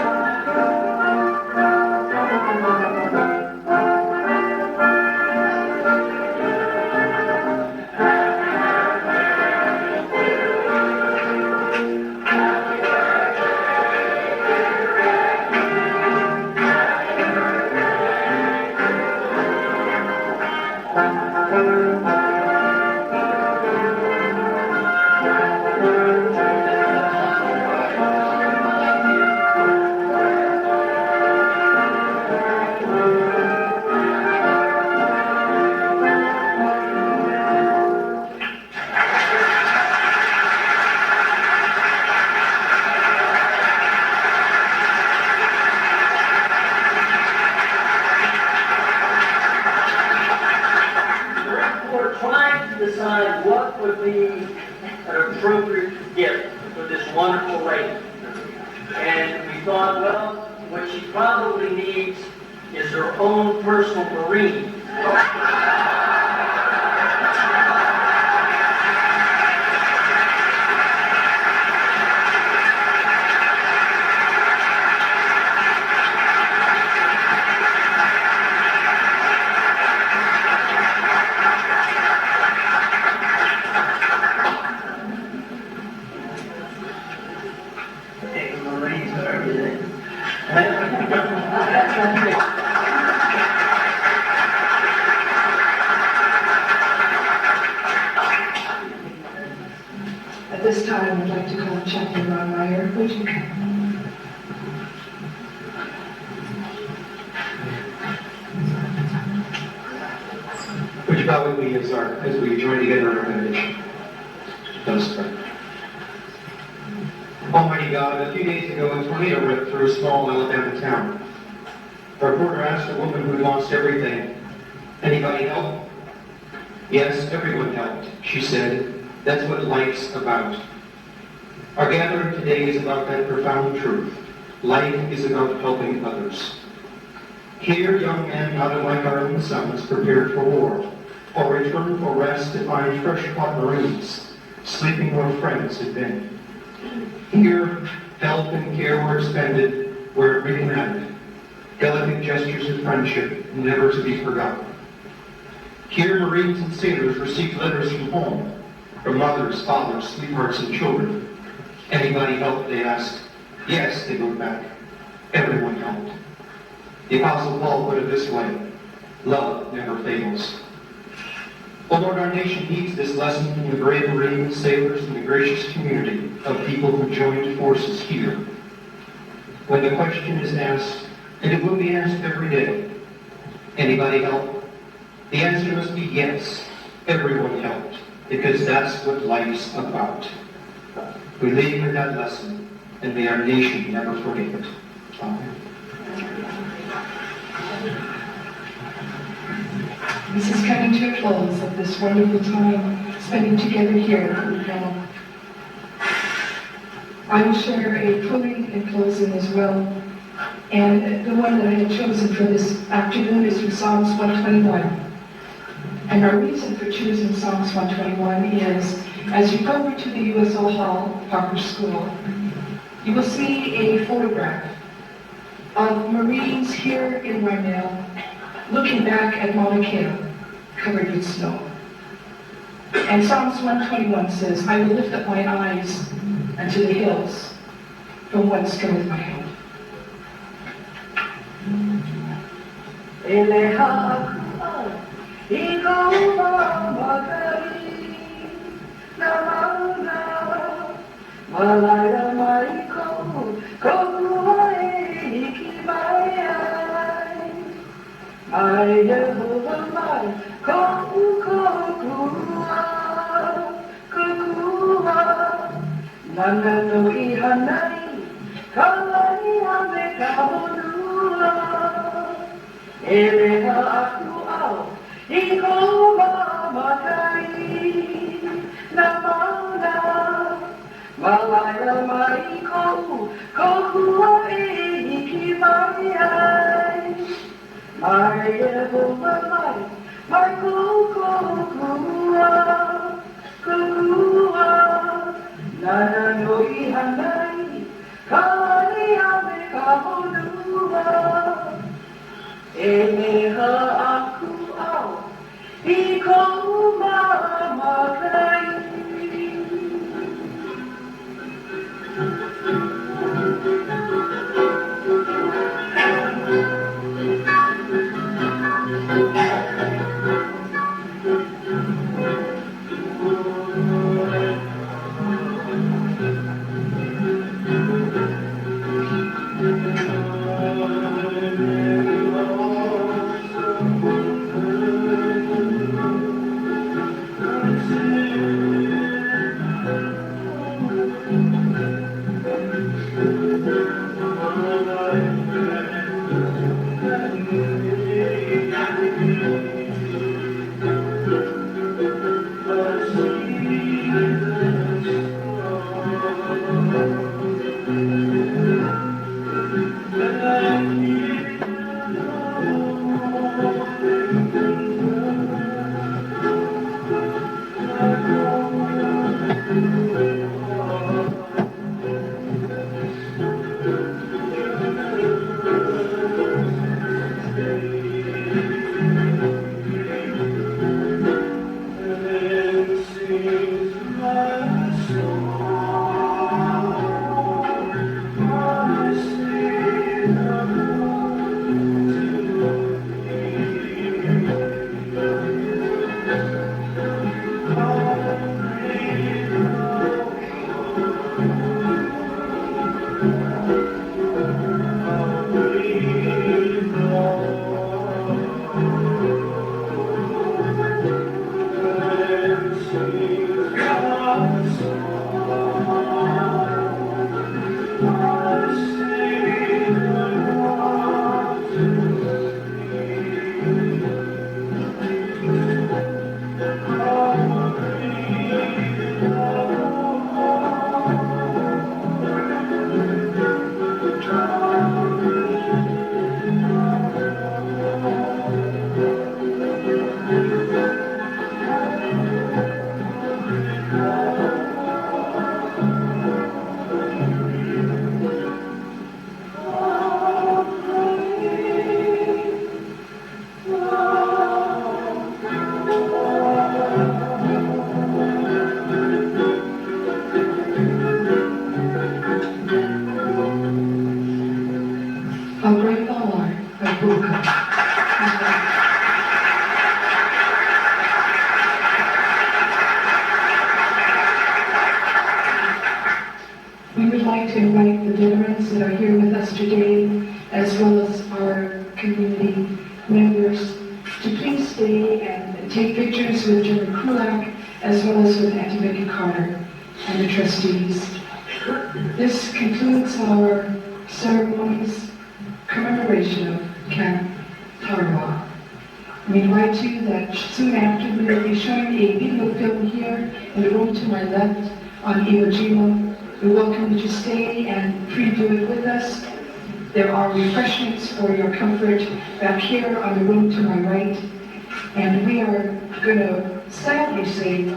to decide what would be an appropriate gift for this wonderful lady. And we thought, well, what she probably needs is her own personal Marine. At this time, I'd like to call Chaplain Ron Meyer. Would you come? Would you bow with me as we join together in our benediction? Let us pray. Almighty God, a few days ago, a tornado ripped through a small Alabama town. A reporter asked a woman who lost everything Anybody help? Yes, everyone helped, she said. That's what life's about. Our gathering today is about that profound truth. Life is about helping others. Here, young men out of my garden sons prepared for war, or returned for rest to find fresh-caught Marines, sleeping where friends had been. Here, help and care were expended where it really mattered. Delicate gestures of friendship, never to be forgotten. Here, Marines and sailors received letters from home, from mothers, fathers, sweethearts, and children. Anybody help, they asked. Yes, they wrote back. Everyone helped. The Apostle Paul put it this way: love never fails. Oh Lord, our nation needs this lesson from the brave Marines, sailors, and the gracious community of people who joined forces here. When the question is asked, and it will be asked every day, anybody help? The answer must be yes, everyone helped, because that's what life's about. We leave with that lesson, and may our nation never forget it. Amen. This is coming to a close of this wonderful time spending together here at the panel. I will share a quoting in closing as well. And the one that I had chosen for this afternoon is from Psalms 121. And our reason for choosing Psalms 121 is, as you go over to the USO Hall, Parker School, you will see a photograph of Marines here in Rymel looking back at Mauna Kea, covered with snow. And Psalms 121 says, I will lift up my eyes unto the hills, from whence cometh my help. that are here with us today, as well as our community members, to please stay and take pictures with General Krulak, as well as with Antibiotic Carter and the trustees. This concludes our ceremony's commemoration of Camp Tarawa. We invite you that soon after we will be showing a video film here in the room to my left on Iwo Jima. We welcome you to stay and preview it with us. There are refreshments for your comfort back here on the room to my right. And we are going to sadly say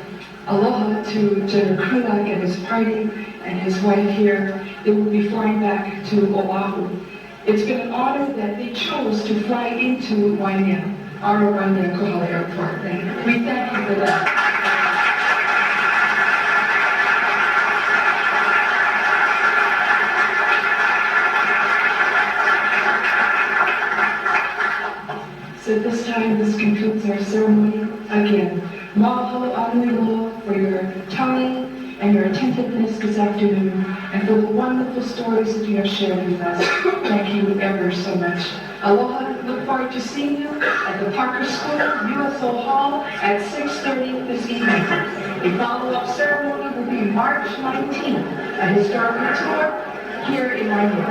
aloha to General Krulak and his party and his wife here. They will be flying back to Oahu. It's been an honor that they chose to fly into Waimea, our Waimea Kohala Airport. And we thank you for that. So at this time, this concludes our ceremony. Again, mahalo anuiloa for your time and your attentiveness this afternoon, and for the wonderful stories that you have shared with us. Thank you ever so much. Aloha, look forward to seeing you at the Parker School, USO Hall at 6:30 this evening. A follow-up ceremony will be March 19th, a historical tour here in Waimea.